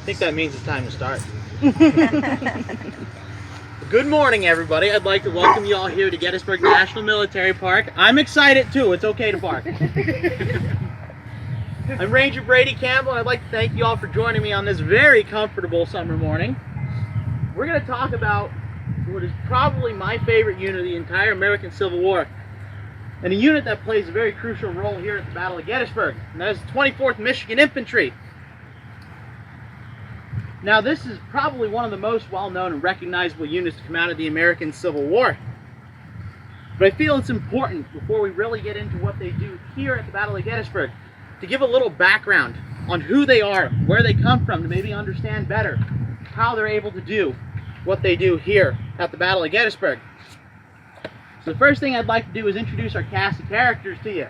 I think that means it's time to start. Good morning, everybody. I'd like to welcome you all here to Gettysburg National Military Park. I'm excited too. It's okay to bark. I'm Ranger Brady Campbell, and I'd like to thank you all for joining me on this very comfortable summer morning. We're going to talk about what is probably my favorite unit of the entire American Civil War, and a unit that plays a very crucial role here at the Battle of Gettysburg, and that is the 24th Michigan Infantry. Now, this is probably one of the most well-known and recognizable units to come out of the American Civil War. But I feel it's important, before we really get into what they do here at the Battle of Gettysburg, to give a little background on who they are, where they come from, to maybe understand better how they're able to do what they do here at the Battle of Gettysburg. So the first thing I'd like to do is introduce our cast of characters to you.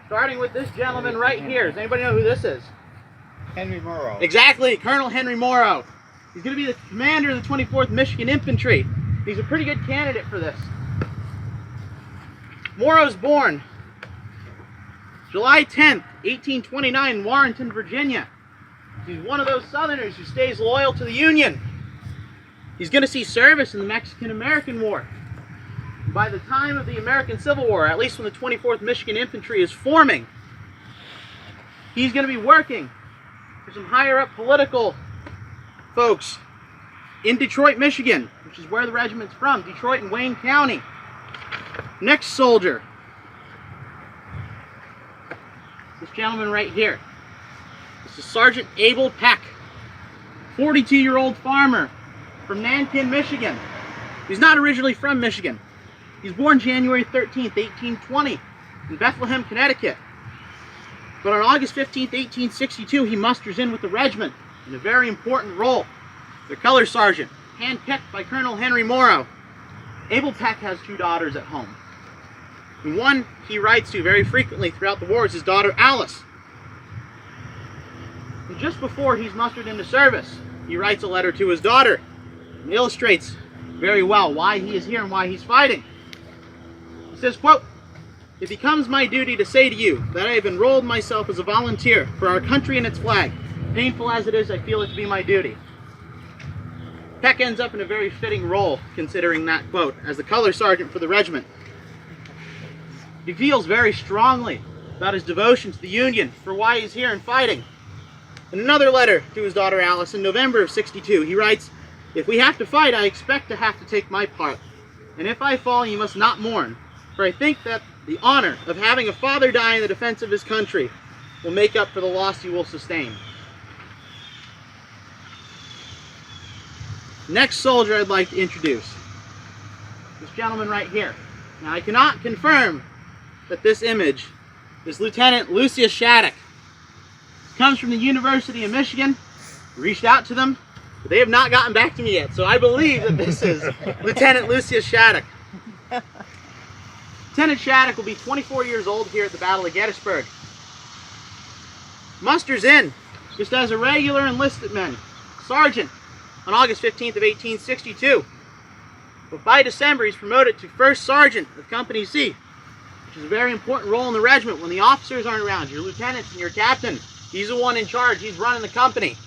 Starting with this gentleman right here. Does anybody know who this is? Henry Morrow. Exactly, Colonel Henry Morrow. He's going to be the commander of the 24th Michigan Infantry. He's a pretty good candidate for this. Morrow's born July 10th, 1829 in Warrenton, Virginia. He's one of those Southerners who stays loyal to the Union. He's going to see service in the Mexican-American War. By the time of the American Civil War, at least when the 24th Michigan Infantry is forming, he's going to be working for some higher up political folks in Detroit, Michigan, which is where the regiment's from, Detroit and Wayne County. Next soldier, this gentleman right here. This is Sergeant Abel Peck, 42-year-old farmer from Nankin, Michigan. He's not originally from Michigan. He's born January 13th, 1820 in Bethlehem, Connecticut. But on August 15th, 1862, he musters in with the regiment in a very important role. The color sergeant, handpicked by Colonel Henry Morrow. Abel Peck has two daughters at home. And one he writes to very frequently throughout the war is his daughter Alice. And just before he's mustered into service, he writes a letter to his daughter and illustrates very well why he is here and why he's fighting. He says, quote, "It becomes my duty to say to you that I have enrolled myself as a volunteer for our country and its flag. Painful as it is, I feel it to be my duty." Peck ends up in a very fitting role, considering that quote, as the color sergeant for the regiment. He feels very strongly about his devotion to the Union, for why he's here and fighting. In another letter to his daughter Alice in November of '62, he writes, "If we have to fight, I expect to have to take my part. And if I fall, you must not mourn, for I think that the honor of having a father die in the defense of his country will make up for the loss you will sustain." Next soldier I'd like to introduce, this gentleman right here. Now, I cannot confirm that this image is Lieutenant Lucius Shattuck. Comes from the University of Michigan. Reached out to them, but they have not gotten back to me yet, so I believe that this is Lieutenant Lucius Shattuck. Lieutenant Shattuck will be 24 years old here at the Battle of Gettysburg. Musters in just as a regular enlisted man, sergeant, on August 15th of 1862. But by December, he's promoted to first sergeant of Company C, which is a very important role in the regiment when the officers aren't around. Your lieutenants and your captain, he's the one in charge. He's running the company.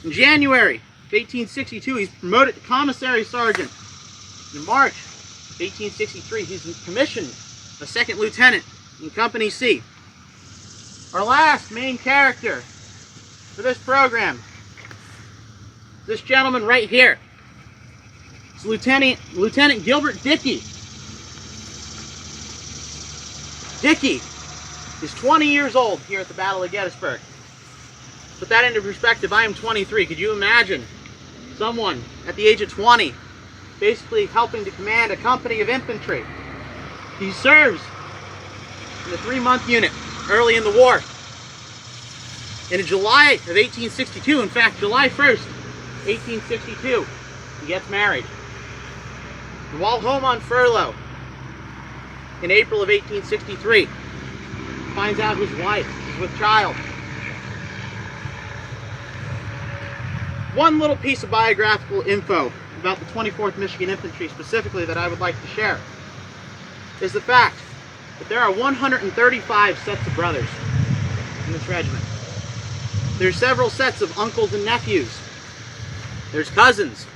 In January of 1862, he's promoted to commissary sergeant. In March 1863, he's commissioned a second lieutenant in Company C. Our last main character for this program, this gentleman right here. It's Lieutenant Gilbert Dickey. Dickey is 20 years old here at the Battle of Gettysburg. Put that into perspective, I am 23. Could you imagine someone at the age of 20 basically helping to command a company of infantry? He serves in the 3-month unit early in the war. And in July of 1862, in fact, July 1st, 1862, he gets married. And while home on furlough, in April of 1863, finds out his wife is with child. One little piece of biographical info about the 24th Michigan Infantry specifically that I would like to share is the fact that there are 135 sets of brothers in this regiment. There's several sets of uncles and nephews. There's cousins,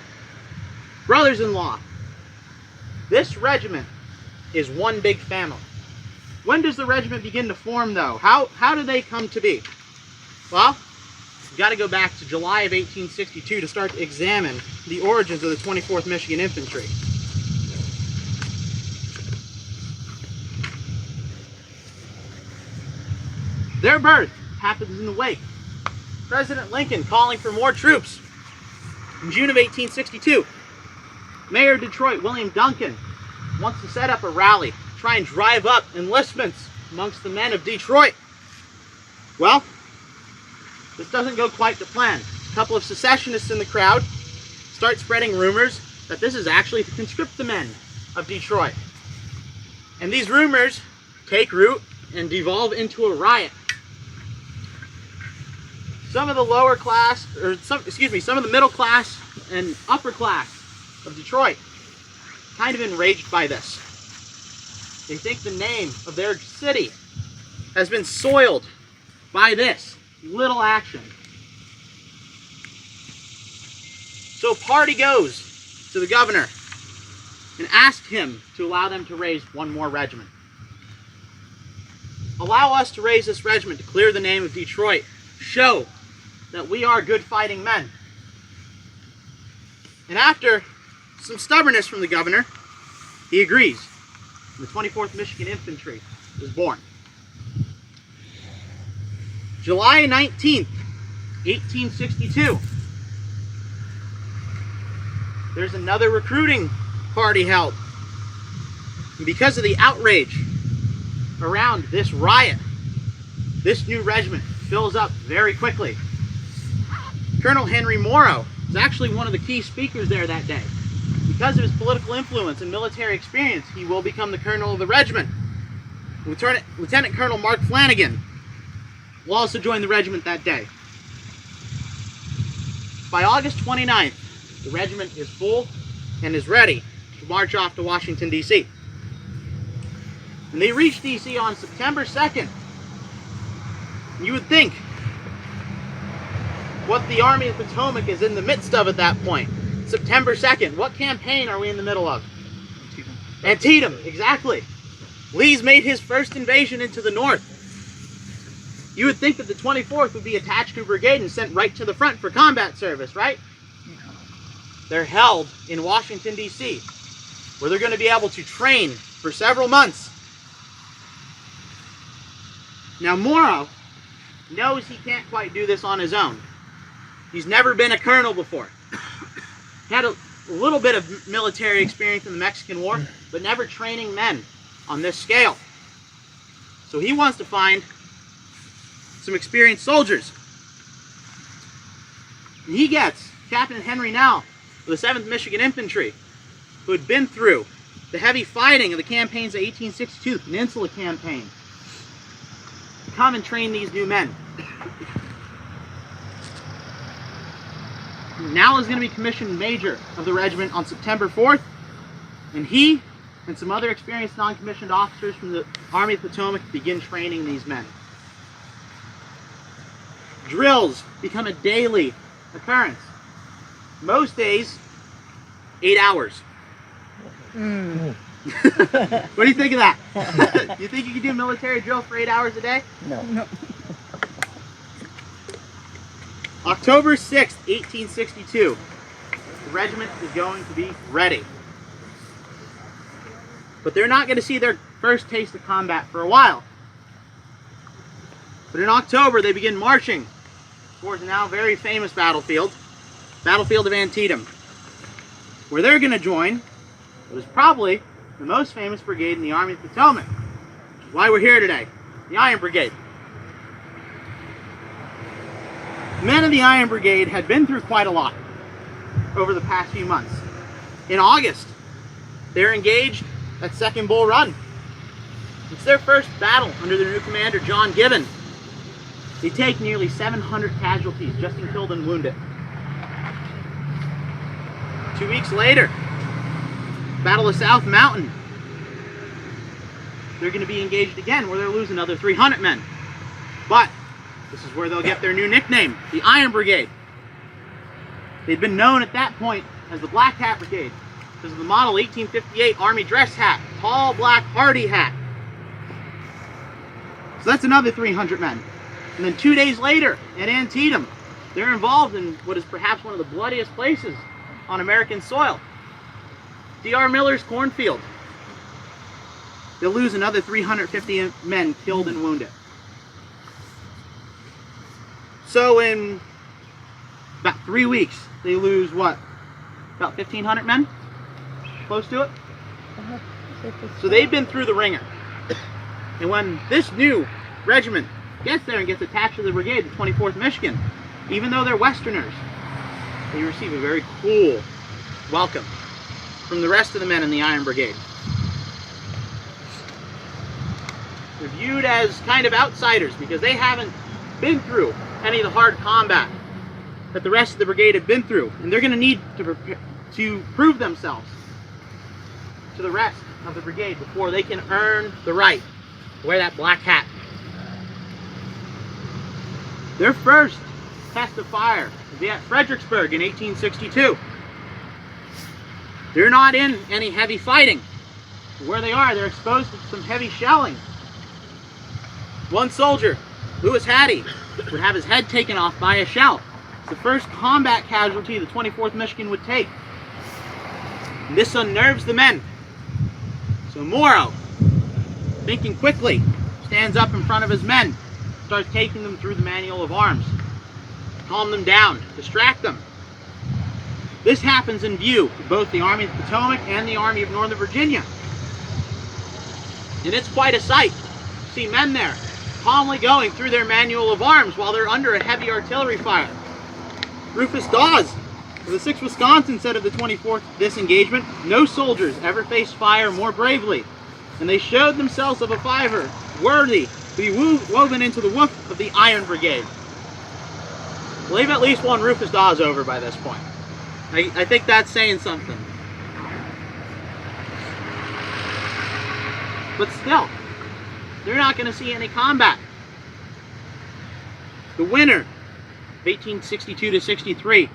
brothers-in-law. This regiment is one big family. When does the regiment begin to form, though? How do they come to be? Well, you've got to go back to July of 1862 to start to examine the origins of the 24th Michigan Infantry. Their birth happens in the wake. President Lincoln calling for more troops. In June of 1862, Mayor of Detroit, William Duncan, wants to set up a rally, try and drive up enlistments amongst the men of Detroit. Well, this doesn't go quite to plan. A couple of secessionists in the crowd start spreading rumors that this is actually to conscript the men of Detroit. And these rumors take root and devolve into a riot. Some of the lower class, some of the middle class and upper class of Detroit kind of enraged by this. They think the name of their city has been soiled by this little action. So party goes to the governor and asks him to allow them to raise one more regiment. Allow us to raise this regiment to clear the name of Detroit. Show that we are good fighting men. And after some stubbornness from the governor, he agrees. The 24th Michigan Infantry is born. July 19th, 1862. There's another recruiting party held. And because of the outrage around this riot, this new regiment fills up very quickly. Colonel Henry Morrow is actually one of the key speakers there that day. Because of his political influence and military experience, he will become the colonel of the regiment. Lieutenant Colonel Mark Flanagan will also join the regiment that day. By August 29th, the regiment is full and is ready to march off to Washington, D.C. And they reach D.C. on September 2nd. And you would think what the Army of the Potomac is in the midst of at that point. September 2nd. What campaign are we in the middle of? Antietam, exactly. Lee's made his first invasion into the north. You would think that the 24th would be attached to a brigade and sent right to the front for combat service, right? They're held in Washington, D.C., where they're going to be able to train for several months. Now, Morrow knows he can't quite do this on his own. He's never been a colonel before. He had a little bit of military experience in the Mexican War, but never training men on this scale. So he wants to find some experienced soldiers. And he gets Captain Henry Nell of the 7th Michigan Infantry, who had been through the heavy fighting of the campaigns of 1862, the Peninsula Campaign, to come and train these new men. Nell is going to be commissioned major of the regiment on September 4th, and he and some other experienced non-commissioned officers from the Army of the Potomac begin training these men. Drills become a daily occurrence. Most days, 8 hours. What do you think of that? You think you can do military drill for 8 hours a day? No. October 6th, 1862. The regiment is going to be ready. But they're not going to see their first taste of combat for a while. But in October, they begin marching towards the now very famous battlefield, Battlefield of Antietam, where they're going to join what is probably the most famous brigade in the Army of the Potomac, which is why we're here today, the Iron Brigade. The men of the Iron Brigade had been through quite a lot over the past few months. In August, they're engaged at Second Bull Run. It's their first battle under their new commander, John Gibbon. They take nearly 700 casualties, just in killed and wounded. 2 weeks later, Battle of South Mountain. They're going to be engaged again, where they'll lose another 300 men. But This is where they'll get their new nickname, the Iron Brigade. They'd been known at that point as the Black Hat Brigade because of the model 1858 Army dress hat, tall black hardy hat. So that's another 300 men. And then 2 days later at Antietam, they're involved in what is perhaps one of the bloodiest places on American soil, D.R. Miller's cornfield. They'll lose another 350 men killed and wounded. So in about 3 weeks, they lose what? About 1,500 men? Close to it? So they've been through the ringer. And when this new regiment gets there and gets attached to the brigade, the 24th Michigan, even though they're Westerners, they receive a very cool welcome from the rest of the men in the Iron Brigade. They're viewed as kind of outsiders because they haven't been through any of the hard combat that the rest of the brigade have been through, and they're going to need to prove themselves to the rest of the brigade before they can earn the right to wear that black hat. Their first test of fire will be at Fredericksburg in 1862. They're not in any heavy fighting. Where they are, they're exposed to some heavy shelling. One soldier, Lewis Hattie, would have his head taken off by a shell. It's the first combat casualty the 24th Michigan would take. And this unnerves the men. So Morrow, thinking quickly, stands up in front of his men, starts taking them through the manual of arms. Calm them down, distract them. This happens in view of both the Army of the Potomac and the Army of Northern Virginia. And it's quite a sight to see men there calmly going through their manual of arms while they're under a heavy artillery fire. Rufus Dawes of the 6th Wisconsin said of the 24th this engagement, "No soldiers ever faced fire more bravely, and they showed themselves of a fiver worthy to be woven into the woof of the Iron Brigade." Well, they've at least won Rufus Dawes over by this point. I think that's saying something. But still, they're not going to see any combat. The winter of 1862 to 63,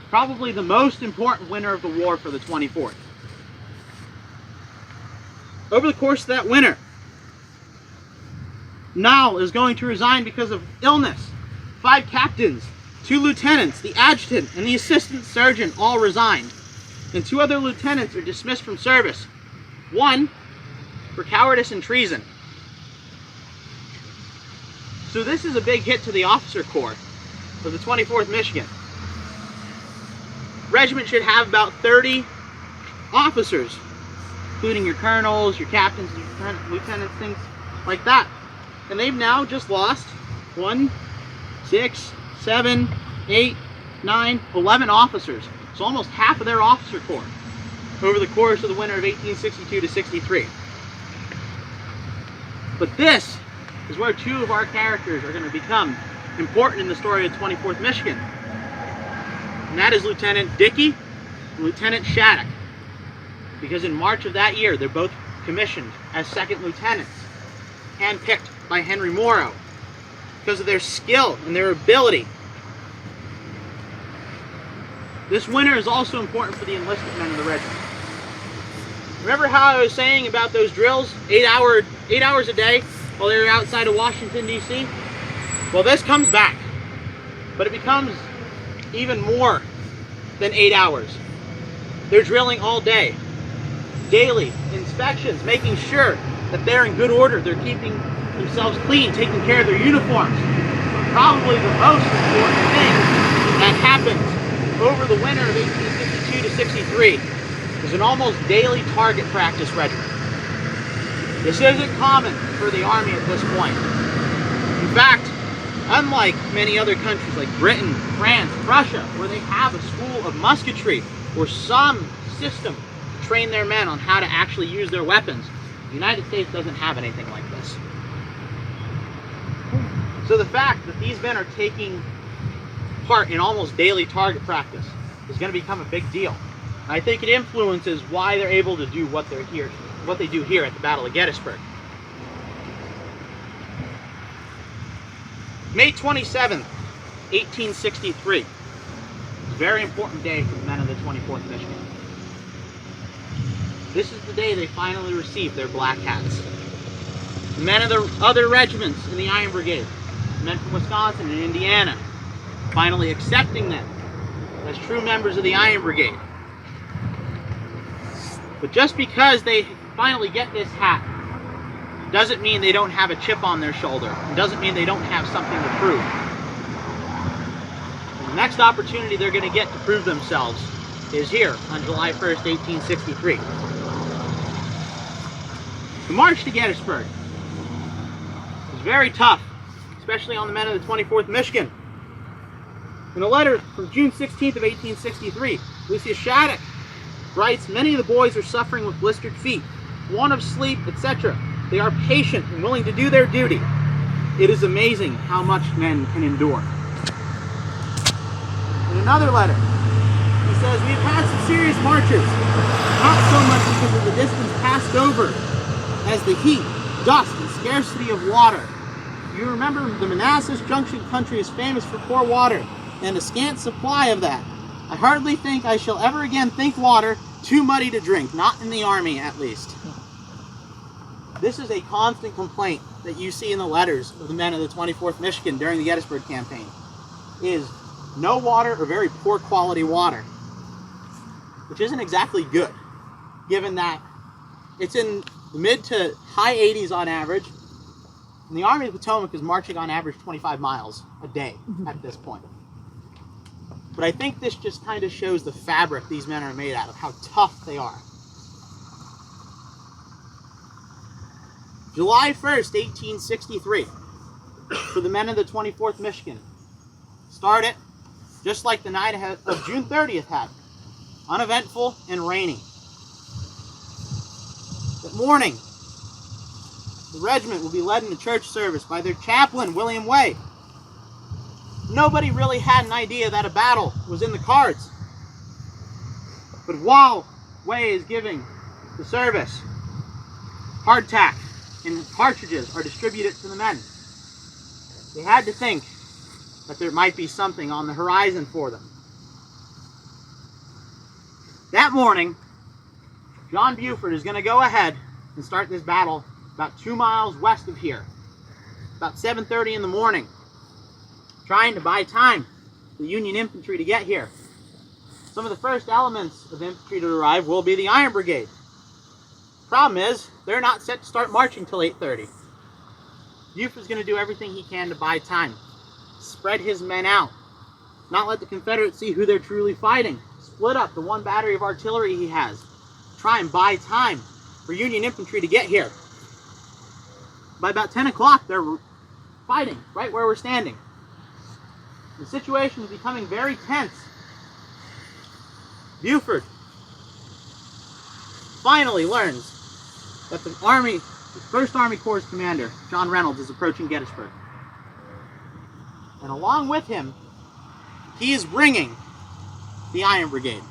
probably the most important winter of the war for the 24th. Over the course of that winter, Nall is going to resign because of illness. 5 captains, 2 lieutenants, the adjutant, and the assistant surgeon all resigned. And 2 other lieutenants are dismissed from service. One for cowardice and treason. So this is a big hit to the officer corps of the 24th Michigan. Regiment should have about 30 officers, including your colonels, your captains, your lieutenants, things like that. And they've now just lost 1, 6, 7, 8, 9, 11 officers. So almost half of their officer corps over the course of the winter of 1862 to 63. But this is where 2 of our characters are going to become important in the story of 24th Michigan. And that is Lieutenant Dickey and Lieutenant Shattuck. Because in March of that year, they're both commissioned as second lieutenants, handpicked by Henry Morrow because of their skill and their ability. This winter is also important for the enlisted men of the regiment. Remember how I was saying about those drills, 8 hours a day while they were outside of Washington, D.C.? Well, this comes back, but it becomes even more than 8 hours. They're drilling all day, daily inspections, making sure that they're in good order, they're keeping themselves clean, taking care of their uniforms. Probably the most important thing that happens over the winter of 1862 to 63 is an almost daily target practice regiment. This isn't common for the Army at this point. In fact, unlike many other countries like Britain, France, Russia, where they have a school of musketry or some system to train their men on how to actually use their weapons, the United States doesn't have anything like this. So the fact that these men are taking part in almost daily target practice is going to become a big deal. And I think it influences why they're able to do what they do here at the Battle of Gettysburg. May 27th, 1863. Very important day for the men of the 24th Michigan. This is the day they finally received their black hats. The men of the other regiments in the Iron Brigade, men from Wisconsin and Indiana, finally accepting them as true members of the Iron Brigade. But just because they finally get this hat doesn't mean they don't have a chip on their shoulder. It doesn't mean they don't have something to prove. And the next opportunity they're going to get to prove themselves is here on July 1st, 1863. The march to Gettysburg was very tough, especially on the men of the 24th Michigan. In a letter from June 16th of 1863, Lucius Shattuck writes, "Many of the boys are suffering with blistered feet, want of sleep, etc. They are patient and willing to do their duty. It is amazing how much men can endure." In another letter, he says, "We've had some serious marches, not so much because of the distance passed over as the heat, dust, and scarcity of water. You remember the Manassas Junction country is famous for poor water and a scant supply of that. I hardly think I shall ever again think water too muddy to drink, not in the army at least." This is a constant complaint that you see in the letters of the men of the 24th Michigan during the Gettysburg campaign, is no water or very poor quality water, which isn't exactly good, given that it's in the mid to high 80s on average, and the Army of the Potomac is marching on average 25 miles a day at this point. But I think this just kind of shows the fabric these men are made out of, how tough they are. July 1st, 1863, for the men of the 24th Michigan, started just like the night of June 30th had, uneventful and rainy. That morning, the regiment will be led into church service by their chaplain, William Way. Nobody really had an idea that a battle was in the cards. But while Way is giving the service, hardtack and cartridges are distributed to the men. They had to think that there might be something on the horizon for them. That morning, John Buford is going to go ahead and start this battle about 2 miles west of here, about 7:30 in the morning, trying to buy time for the Union Infantry to get here. Some of the first elements of infantry to arrive will be the Iron Brigade. Problem is, they're not set to start marching till 8:30. Buford's going to do everything he can to buy time, spread his men out, not let the Confederates see who they're truly fighting, split up the one battery of artillery he has, try and buy time for Union infantry to get here. By about 10 o'clock, they're fighting right where we're standing. The situation is becoming very tense. Buford finally learns that the 1st Army Corps commander, John Reynolds, is approaching Gettysburg. And along with him, he is bringing the Iron Brigade.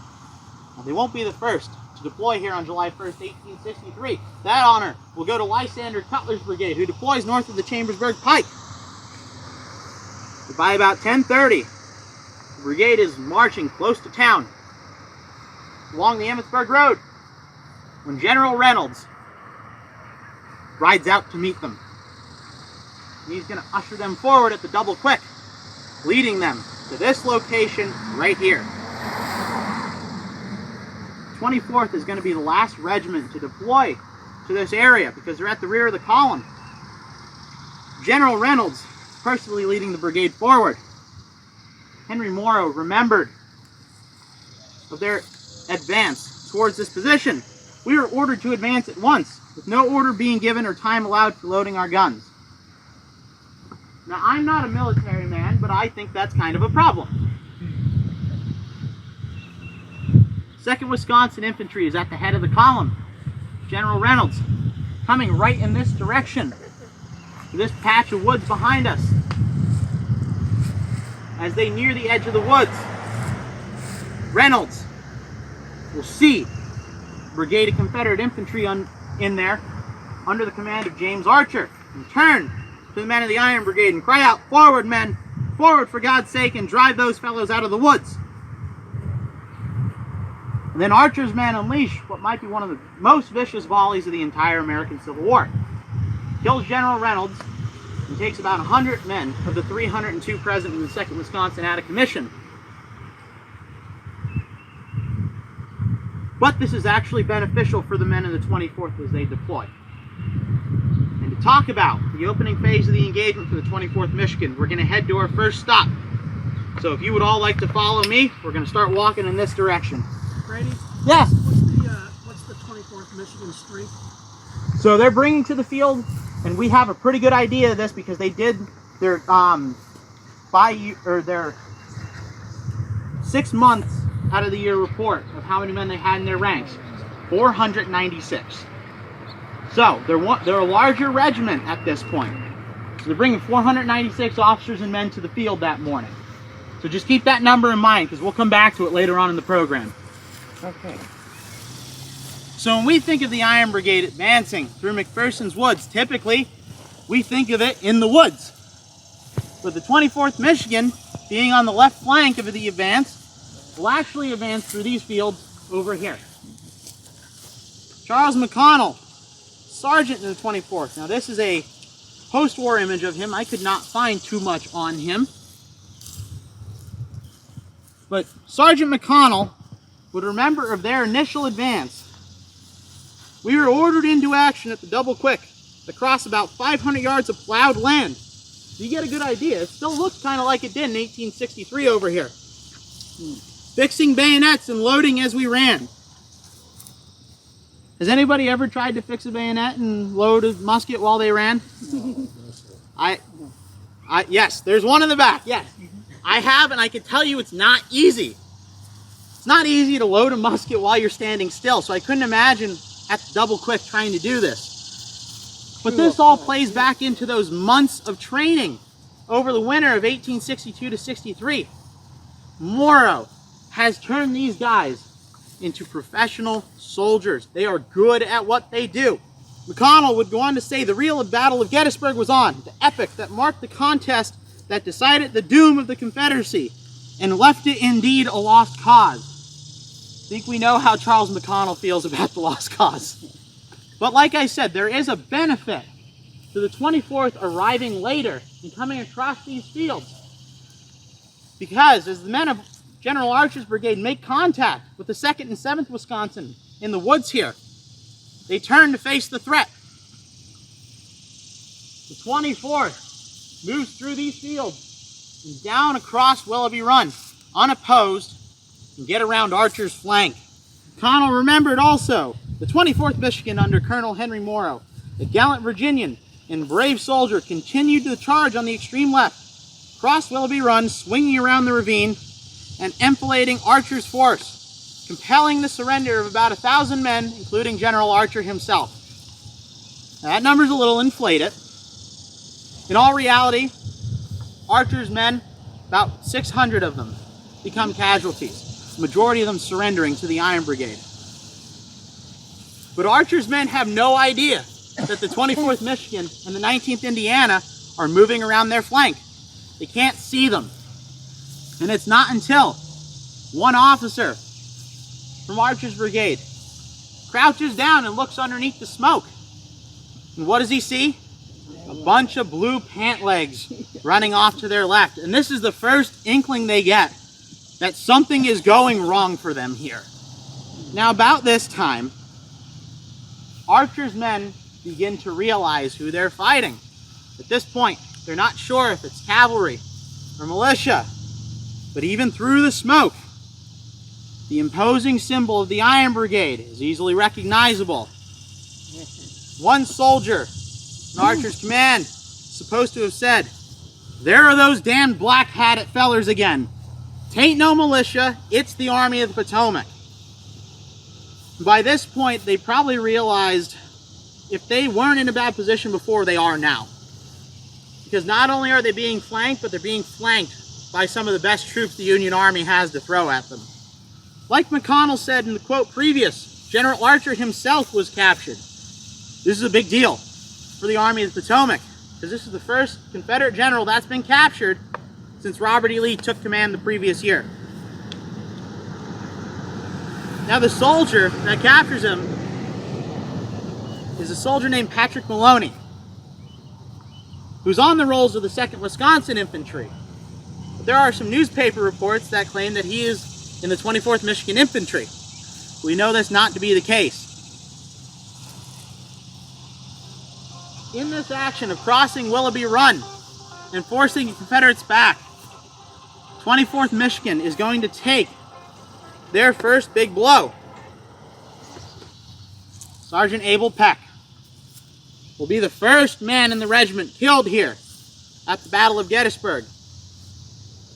Now, they won't be the first to deploy here on July 1st, 1863. That honor will go to Lysander Cutler's Brigade, who deploys north of the Chambersburg Pike. But by about 10:30, the brigade is marching close to town, along the Emmitsburg Road, when General Reynolds rides out to meet them. He's going to usher them forward at the double quick, leading them to this location right here. 24th is going to be the last regiment to deploy to this area because they're at the rear of the column. General Reynolds is personally leading the brigade forward. Henry Morrow remembered of their advance towards this position. We were ordered to advance at once, with no order being given or time allowed for loading our guns. Now, I'm not a military man, but I think that's kind of a problem. 2nd Wisconsin Infantry is at the head of the column. General Reynolds coming right in this direction, to this patch of woods behind us. As they near the edge of the woods, Reynolds will see a brigade of Confederate infantry in there under the command of James Archer, and turn to the men of the Iron Brigade and cry out, "Forward, men! Forward, for God's sake, and drive those fellows out of the woods." And then Archer's men unleash what might be one of the most vicious volleys of the entire American Civil War. Kills General Reynolds and takes about 100 men of the 302 present in the 2nd Wisconsin out of commission. But this is actually beneficial for the men in the 24th as they deploy. And to talk about the opening phase of the engagement for the 24th Michigan, we're going to head to our first stop. So if you would all like to follow me, we're going to start walking in this direction. Brady? Yes? What's the 24th Michigan strength? So they're bringing to the field, and we have a pretty good idea of this because they did their their 6 months out of the year report of how many men they had in their ranks. 496. So they're a larger regiment at this point. So they're bringing 496 officers and men to the field that morning. So just keep that number in mind because we'll come back to it later on in the program. Okay. So when we think of the Iron Brigade advancing through McPherson's woods, typically we think of it in the woods. With the 24th Michigan being on the left flank of the advance, will actually advance through these fields over here. Charles McConnell, sergeant in the 24th. Now this is a post-war image of him. I could not find too much on him. But Sergeant McConnell would remember of their initial advance. We were ordered into action at the double quick across about 500 yards of plowed land. So you get a good idea. It still looks kind of like it did in 1863 over here. Fixing bayonets and loading as we ran. Has anybody ever tried to fix a bayonet and load a musket while they ran? Yes, there's one in the back, yes. I have, and I can tell you it's not easy. It's not easy to load a musket while you're standing still, so I couldn't imagine at the double quick trying to do this. But this all plays back into those months of training over the winter of 1862 to 63. Morrow has turned these guys into professional soldiers. They are good at what they do. McConnell would go on to say the real Battle of Gettysburg was on, the epic that marked the contest that decided the doom of the Confederacy and left it indeed a lost cause. I think we know how Charles McConnell feels about the lost cause. But like I said, there is a benefit to the 24th arriving later and coming across these fields. Because as the men of General Archer's brigade make contact with the 2nd and 7th Wisconsin in the woods here, they turn to face the threat. The 24th moves through these fields and down across Willoughby Run, unopposed, and get around Archer's flank. Connell remembered also the 24th Michigan under Colonel Henry Morrow, a gallant Virginian and brave soldier, continued the charge on the extreme left, crossed Willoughby Run, swinging around the ravine, and enfilading Archer's force, compelling the surrender of about 1,000 men, including General Archer himself. Now, that number's a little inflated. In all reality, Archer's men, about 600 of them, become casualties, the majority of them surrendering to the Iron Brigade. But Archer's men have no idea that the 24th Michigan and the 19th Indiana are moving around their flank. They can't see them. And it's not until one officer from Archer's brigade crouches down and looks underneath the smoke. And what does he see? A bunch of blue pant legs running off to their left. And this is the first inkling they get that something is going wrong for them here. Now about this time, Archer's men begin to realize who they're fighting. At this point, they're not sure if it's cavalry or militia, but even through the smoke, the imposing symbol of the Iron Brigade is easily recognizable. One soldier in Archer's command is supposed to have said, "There are those damned black-hatted fellers again. 'Tain't no militia, it's the Army of the Potomac." By this point, they probably realized if they weren't in a bad position before, they are now. Because not only are they being flanked, but they're being flanked by some of the best troops the Union Army has to throw at them. Like McConnell said in the quote previous, General Archer himself was captured. This is a big deal for the Army of the Potomac. because this is the first Confederate general that's been captured since Robert E. Lee took command the previous year. Now the soldier that captures him is a soldier named Patrick Maloney, who's on the rolls of the 2nd Wisconsin Infantry. But there are some newspaper reports that claim that he is in the 24th Michigan Infantry. We know this not to be the case. In this action of crossing Willoughby Run and forcing the Confederates back, 24th Michigan is going to take their first big blow. Sergeant Abel Peck will be the first man in the regiment killed here at the Battle of Gettysburg.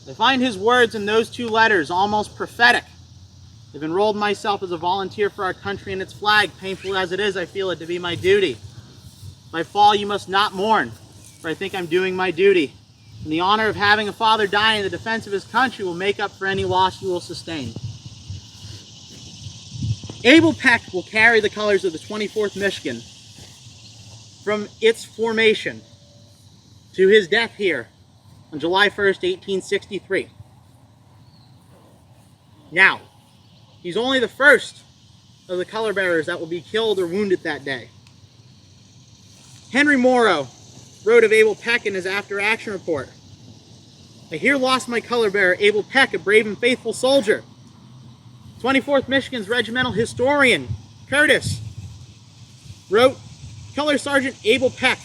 I find his words in those 2 letters almost prophetic. I've enrolled myself as a volunteer for our country and its flag. Painful as it is, I feel it to be my duty. If I fall, you must not mourn, for I think I'm doing my duty. And the honor of having a father die in the defense of his country will make up for any loss you will sustain. Abel Peck will carry the colors of the 24th Michigan from its formation to his death here on July 1st, 1863. Now, he's only the first of the color bearers that will be killed or wounded that day. Henry Morrow wrote of Abel Peck in his after-action report, "I here lost my color bearer, Abel Peck, a brave and faithful soldier." 24th Michigan's regimental historian, Curtis, wrote, "Color Sergeant Abel Peck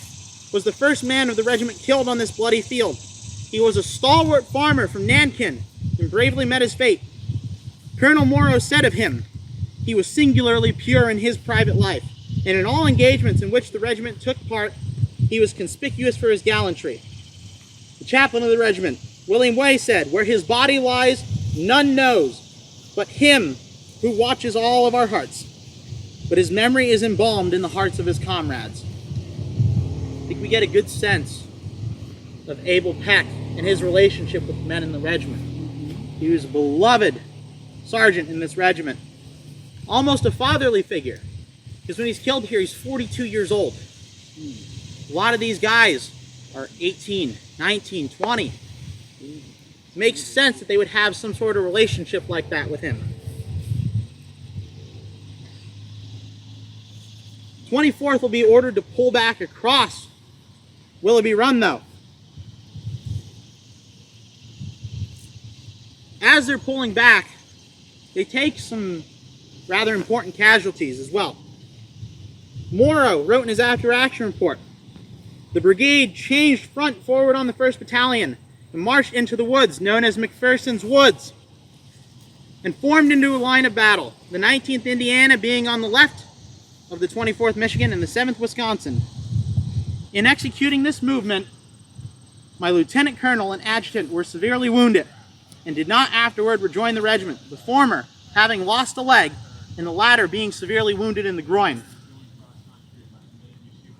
was the first man of the regiment killed on this bloody field. He was a stalwart farmer from Nankin and bravely met his fate. Colonel Morrow said of him, he was singularly pure in his private life, and in all engagements in which the regiment took part, he was conspicuous for his gallantry." The chaplain of the regiment, William Way, said, "Where his body lies, none knows but him who watches all of our hearts. But his memory is embalmed in the hearts of his comrades." I think we get a good sense of Abel Peck and his relationship with the men in the regiment. He was a beloved sergeant in this regiment. Almost a fatherly figure, because when he's killed here, he's 42 years old. A lot of these guys are 18, 19, 20. It makes sense that they would have some sort of relationship like that with him. 24th will be ordered to pull back across Willoughby Run, though. As they're pulling back, they take some rather important casualties as well. Morrow wrote in his after-action report, "The brigade changed front forward on the 1st Battalion and marched into the woods known as McPherson's Woods and formed into a line of battle, the 19th Indiana being on the left of the 24th Michigan and the 7th Wisconsin. In executing this movement, my lieutenant colonel and adjutant were severely wounded and did not afterward rejoin the regiment, the former having lost a leg and the latter being severely wounded in the groin."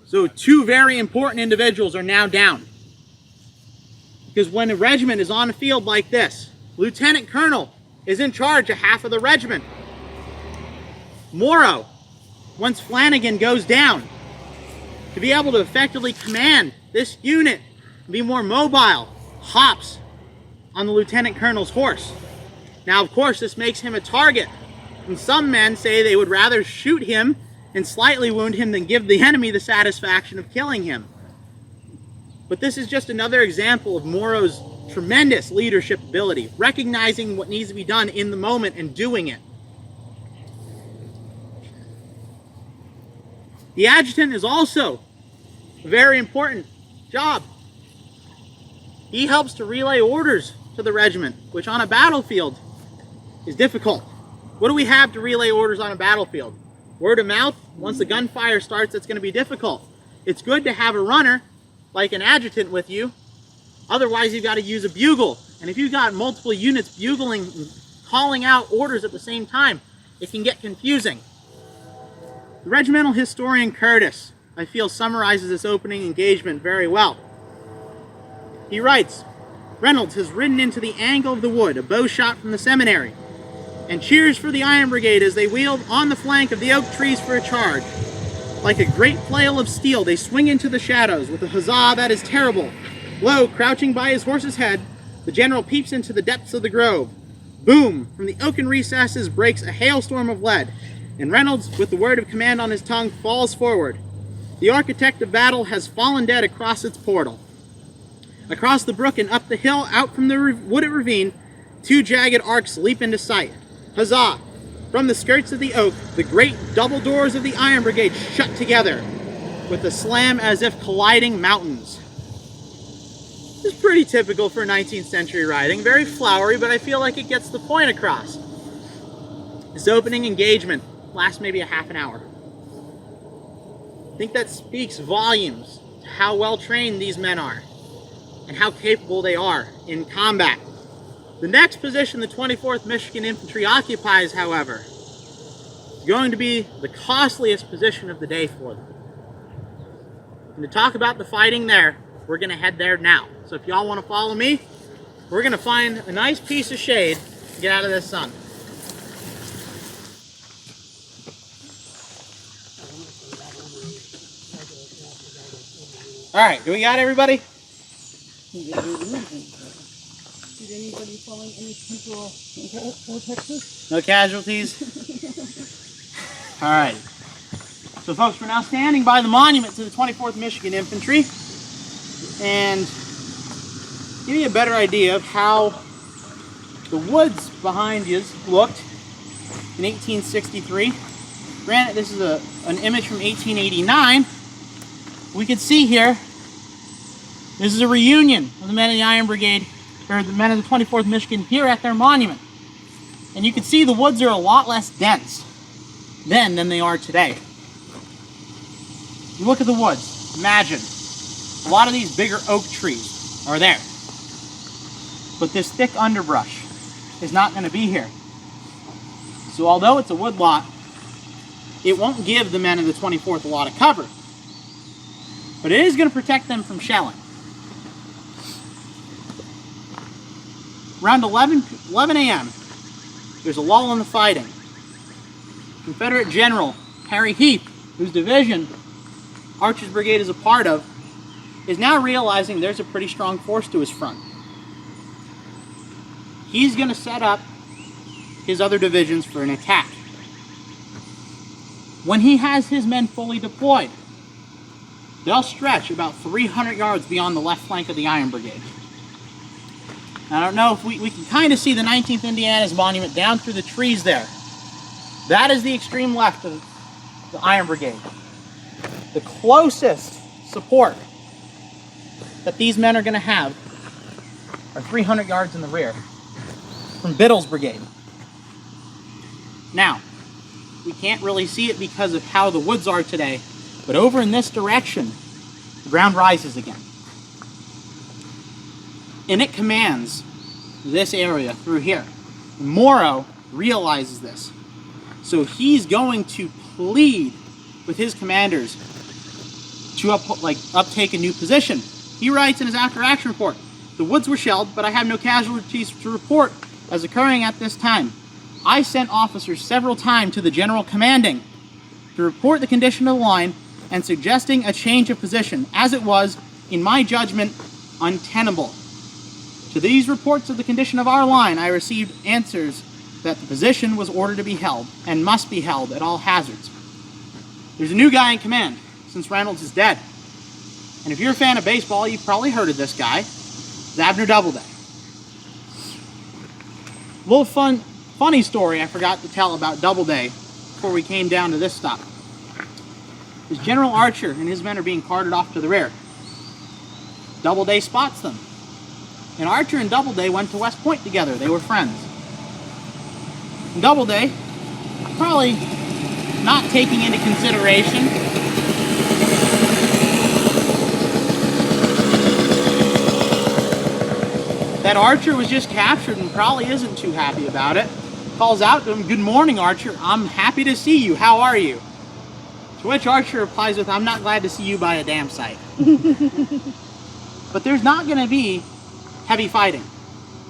So 2 very important individuals are now down. Because when a regiment is on a field like this, lieutenant colonel is in charge of half of the regiment. Morrow, once Flanagan goes down, to be able to effectively command this unit and be more mobile, hops on the lieutenant colonel's horse. Now, of course, this makes him a target, and some men say they would rather shoot him and slightly wound him than give the enemy the satisfaction of killing him. But this is just another example of Morrow's tremendous leadership ability, recognizing what needs to be done in the moment and doing it. The adjutant is also a very important job. He helps to relay orders to the regiment, which on a battlefield is difficult. What do we have to relay orders on a battlefield? Word of mouth. Once the gunfire starts, it's going to be difficult. It's good to have a runner, like an adjutant, with you. Otherwise, you've got to use a bugle. And if you've got multiple units bugling and calling out orders at the same time, it can get confusing. The regimental historian Curtis, I feel, summarizes this opening engagement very well. He writes, "Reynolds has ridden into the angle of the wood, a bow shot from the Seminary, and cheers for the Iron Brigade as they wheeled on the flank of the oak trees for a charge. Like a great flail of steel, they swing into the shadows with a huzzah that is terrible. Lo, crouching by his horse's head, the general peeps into the depths of the grove. Boom! From the oaken recesses breaks a hailstorm of lead, and Reynolds, with the word of command on his tongue, falls forward. The architect of battle has fallen dead across its portal. Across the brook and up the hill, out from the wooded ravine, two jagged arcs leap into sight. Huzzah! From the skirts of the oak, the great double doors of the Iron Brigade shut together, with a slam as if colliding mountains. This is pretty typical for 19th century writing. Very flowery, but I feel like it gets the point across. This opening engagement lasts maybe a half an hour. I think that speaks volumes to how well trained these men are and how capable they are in combat. The next position the 24th Michigan Infantry occupies, however, is going to be the costliest position of the day for them. And to talk about the fighting there, we're going to head there now. So if y'all want to follow me, we're going to find a nice piece of shade to get out of this sun. All right, do we got everybody? Did anybody find any people in Texas? No casualties? All right. So folks, we're now standing by the monument to the 24th Michigan Infantry, and give you a better idea of how the woods behind you looked in 1863. Granted, this is an image from 1889. We can see here, this is a reunion of the men of the Iron Brigade, or the men of the 24th Michigan here at their monument. And you can see the woods are a lot less dense then than they are today. You look at the woods, imagine, a lot of these bigger oak trees are there. But this thick underbrush is not going to be here. So although it's a wood lot, it won't give the men of the 24th a lot of cover. But it is going to protect them from shelling. Around 11 a.m., there's a lull in the fighting. Confederate General Harry Heath, whose division Archer's Brigade is a part of, is now realizing there's a pretty strong force to his front. He's going to set up his other divisions for an attack. When he has his men fully deployed, they'll stretch about 300 yards beyond the left flank of the Iron Brigade. I don't know if we can kind of see the 19th Indiana's monument down through the trees there. That is the extreme left of the Iron Brigade. The closest support that these men are going to have are 300 yards in the rear from Biddle's Brigade. Now, we can't really see it because of how the woods are today, but over in this direction, the ground rises again. And it commands this area through here. Morrow realizes this. So he's going to plead with his commanders to uptake a new position. He writes in his after-action report, "The woods were shelled, but I have no casualties to report as occurring at this time. I sent officers several times to the general commanding to report the condition of the line and suggesting a change of position, as it was, in my judgment, untenable. To these reports of the condition of our line, I received answers that the position was ordered to be held and must be held at all hazards. There's a new guy in command since Reynolds is dead. And if you're a fan of baseball, you've probably heard of this guy. It's Abner Doubleday." A little funny story I forgot to tell about Doubleday before we came down to this stop. As General Archer and his men are being carted off to the rear, Doubleday spots them. And Archer and Doubleday went to West Point together. They were friends. And Doubleday, probably not taking into consideration that Archer was just captured and probably isn't too happy about it, calls out to him, "Good morning, Archer. I'm happy to see you. How are you?" To which Archer replies with, "I'm not glad to see you by a damn sight." But there's not going to be heavy fighting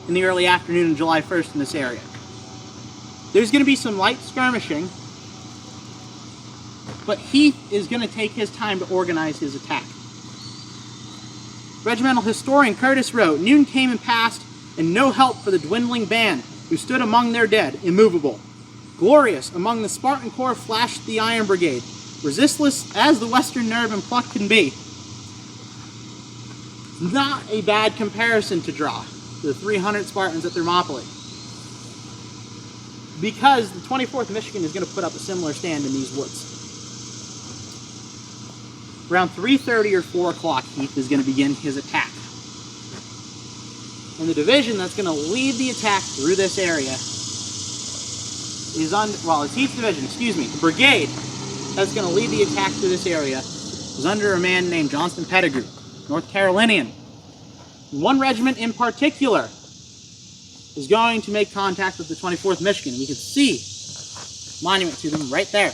in the early afternoon of July 1st in this area. There's going to be some light skirmishing but Heath is going to take his time to organize his attack. Regimental historian Curtis wrote, "Noon came and passed, and no help for the dwindling band, who stood among their dead, immovable. Glorious among the Spartan corps flashed the Iron Brigade, resistless as the western nerve and pluck can be." Not a bad comparison to draw to the 300 Spartans at Thermopylae, because the 24th Michigan is going to put up a similar stand in these woods. Around 3:30 or 4 o'clock, Heath is going to begin his attack. And the division that's going to lead the attack through this area is it's Heath's division, the brigade that's going to lead the attack through this area is under a man named Johnston Pettigrew, North Carolinian. One regiment in particular is going to make contact with the 24th Michigan. We can see a monument to them right there.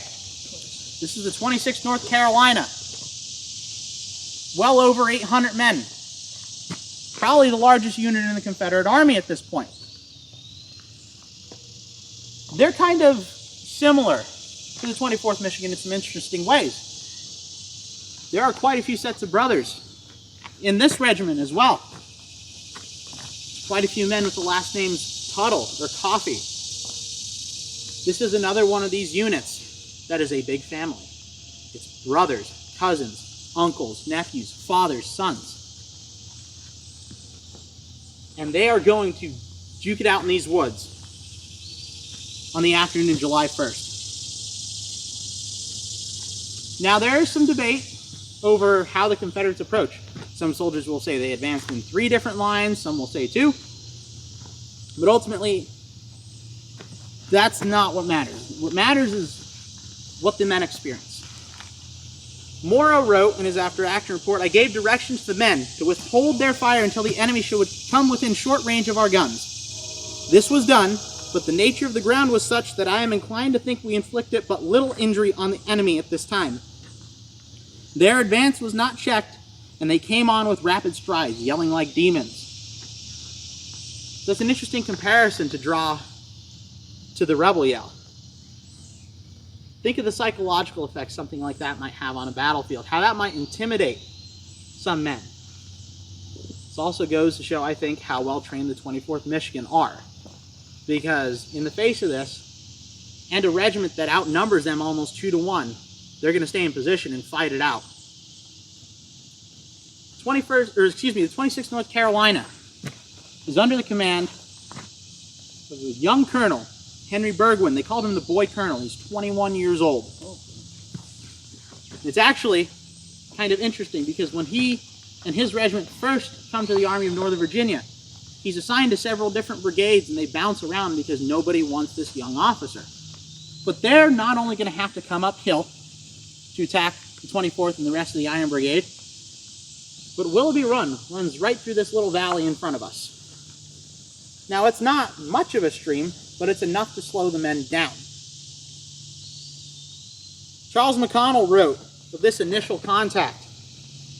This is the 26th North Carolina. Well over 800 men. Probably the largest unit in the Confederate Army at this point. They're kind of similar to the 24th Michigan in some interesting ways. There are quite a few sets of brothers in this regiment as well. Quite a few men with the last names Tuttle or Coffee. This is another one of these units that is a big family. It's brothers, cousins, uncles, nephews, fathers, sons. And they are going to duke it out in these woods on the afternoon of July 1st. Now there is some debate over how the Confederates approach. Some soldiers will say they advanced in 3 different lines, some will say 2. But ultimately, that's not what matters. What matters is what the men experience. Morrow wrote in his after-action report, "I gave directions to the men to withhold their fire until the enemy should come within short range of our guns. This was done, but the nature of the ground was such that I am inclined to think we inflicted but little injury on the enemy at this time. Their advance was not checked, and they came on with rapid strides, yelling like demons." So that's an interesting comparison to draw to the rebel yell. Think of the psychological effects something like that might have on a battlefield, how that might intimidate some men. This also goes to show, I think, how well trained the 24th Michigan are. Because in the face of this, and a regiment that outnumbers them almost 2 to 1, they're going to stay in position and fight it out. The 26th North Carolina is under the command of a young colonel, Henry Burgwin. They called him the boy colonel. He's 21 years old. It's actually kind of interesting because when he and his regiment first come to the Army of Northern Virginia, he's assigned to several different brigades and they bounce around because nobody wants this young officer. But they're not only going to have to come uphill to attack the 24th and the rest of the Iron Brigade, but Willoughby Run runs right through this little valley in front of us. Now, it's not much of a stream, but it's enough to slow the men down. Charles McConnell wrote of this initial contact,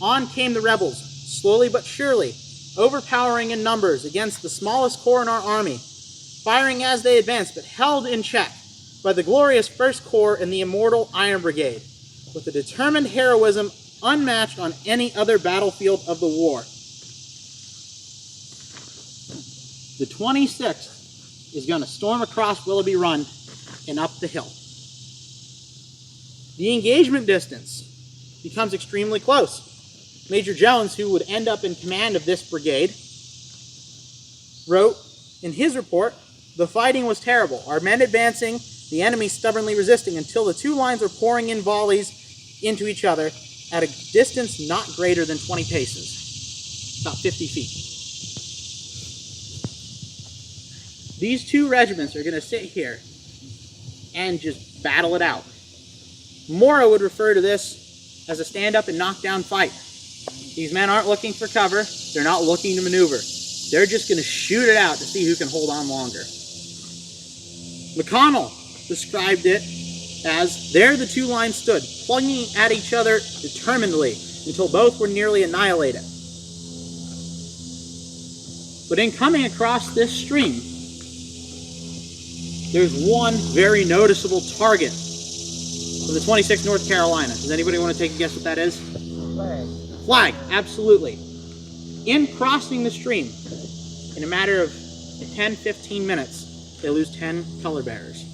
"On came the rebels, slowly but surely, overpowering in numbers against the smallest corps in our army, firing as they advanced, but held in check by the glorious 1st Corps and the immortal Iron Brigade, with a determined heroism unmatched on any other battlefield of the war." The 26th is going to storm across Willoughby Run and up the hill. The engagement distance becomes extremely close. Major Jones, who would end up in command of this brigade, wrote in his report, "The fighting was terrible. Our men advancing, the enemy stubbornly resisting until the 2 lines were pouring in volleys into each other at a distance not greater than 20 paces, about 50 feet. These 2 regiments are going to sit here and just battle it out. Morrow would refer to this as a stand-up and knock-down fight. These men aren't looking for cover. They're not looking to maneuver. They're just going to shoot it out to see who can hold on longer. McConnell described it as, "There the 2 lines stood, plunging at each other determinedly until both were nearly annihilated." But in coming across this stream, there's one very noticeable target of the 26th North Carolina. Does anybody want to take a guess what that is? Flag. Flag, absolutely. In crossing the stream, in a matter of 10-15 minutes, they lose 10 color bearers.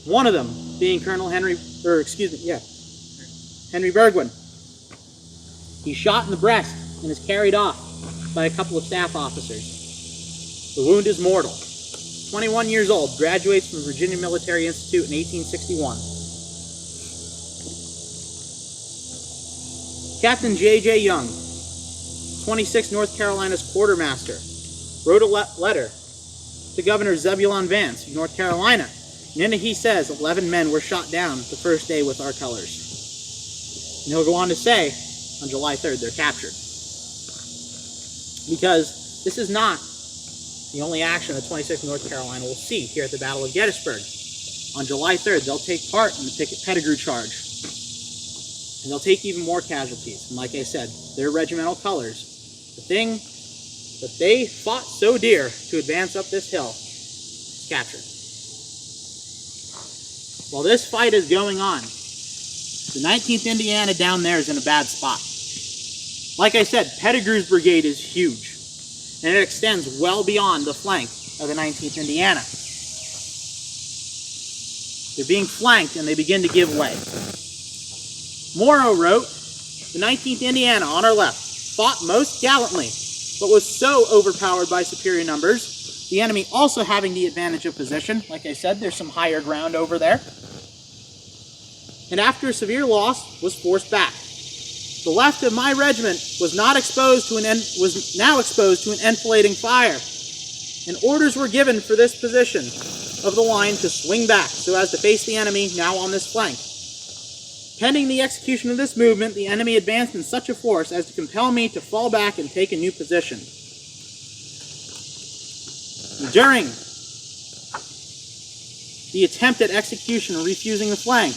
One of them being Colonel Henry Burgwin. He's shot in the breast and is carried off by a couple of staff officers. The wound is mortal. 21 years old, graduates from Virginia Military Institute in 1861. Captain J.J. Young, 26th North Carolina's quartermaster, wrote a letter to Governor Zebulon Vance of North Carolina. And in it he says 11 men were shot down the first day with our colors. And he'll go on to say, on July 3rd, they're captured. Because this is not the only action that 26th North Carolina will see here at the Battle of Gettysburg. On July 3rd, they'll take part in the Pettigrew Charge. And they'll take even more casualties. And like I said, their regimental colors, the thing that they fought so dear to advance up this hill, is captured. While this fight is going on, the 19th Indiana down there is in a bad spot. Like I said, Pettigrew's brigade is huge, and it extends well beyond the flank of the 19th Indiana. They're being flanked, and they begin to give way. Morrow wrote, the 19th Indiana on our left fought most gallantly, but was so overpowered by superior numbers, the enemy also having the advantage of position. Like I said, there's some higher ground over there. And after a severe loss, was forced back. The left of my regiment was now exposed to an enfilading fire, and orders were given for this position of the line to swing back so as to face the enemy now on this flank. Pending the execution of this movement, the enemy advanced in such a force as to compel me to fall back and take a new position. During the attempt at execution or refusing the flank,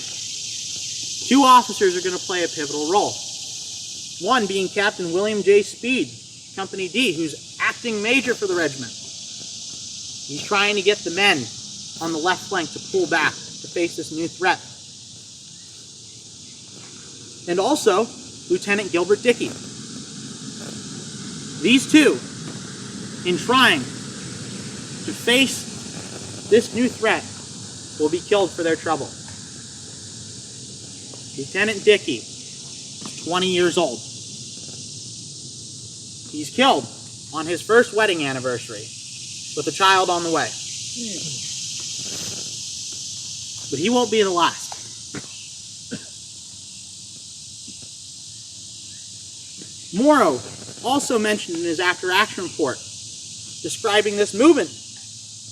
two officers are going to play a pivotal role. One being Captain William J. Speed, Company D, who's acting major for the regiment. He's trying to get the men on the left flank to pull back to face this new threat. And also, Lieutenant Gilbert Dickey. These two, in trying to face this new threat, will be killed for their trouble. Lieutenant Dickey, 20 years old. He's killed on his first wedding anniversary with a child on the way. But he won't be the last. Morrow also mentioned in his after-action report, describing this movement.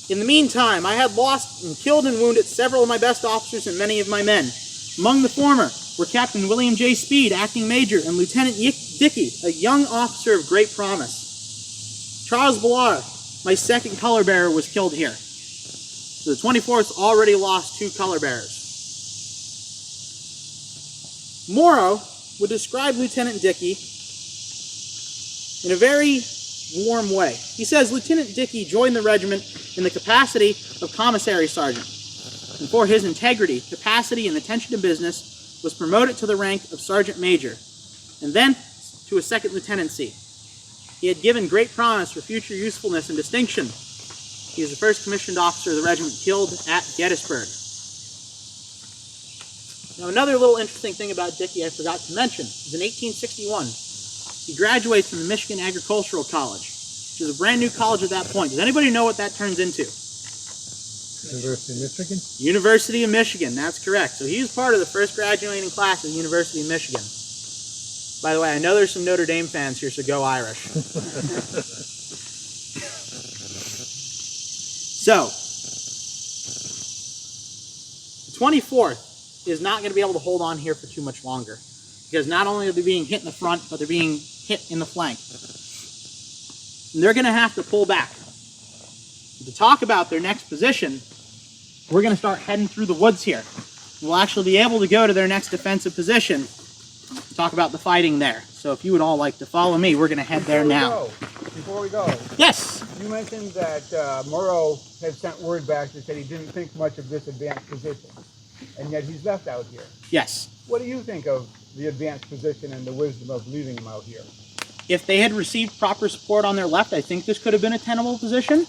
In the meantime, I had lost and killed and wounded several of my best officers and many of my men. Among the former were Captain William J. Speed, acting major, and Lieutenant Dickey, a young officer of great promise. Charles Ballara, my second color bearer, was killed here. So the 24th already lost 2 color bearers. Morrow would describe Lieutenant Dickey in a very warm way. He says Lieutenant Dickey joined the regiment in the capacity of commissary sergeant, and for his integrity, capacity, and attention to business, was promoted to the rank of sergeant major, and then to a second lieutenancy. He had given great promise for future usefulness and distinction. He is the first commissioned officer of the regiment killed at Gettysburg. Now, another little interesting thing about Dickey I forgot to mention is in 1861, he graduates from the Michigan Agricultural College, which is a brand new college at that point. Does anybody know what that turns into? University of Michigan? University of Michigan, that's correct. So he was part of the first graduating class of the University of Michigan. By the way, I know there's some Notre Dame fans here, so go Irish. So, the 24th is not going to be able to hold on here for too much longer, because not only are they being hit in the front, but they're being hit in the flank. And they're going to have to pull back. To talk about their next position, we're going to start heading through the woods here. We'll actually be able to go to their next defensive position and talk about the fighting there. So if you would all like to follow me, we're going to head there now. Before we go, Yes? you mentioned that Morrow had sent word back that said he didn't think much of this advanced position. and yet he's left out here. Yes. What do you think of the advanced position and the wisdom of leaving him out here? If they had received proper support on their left, I think this could have been a tenable position,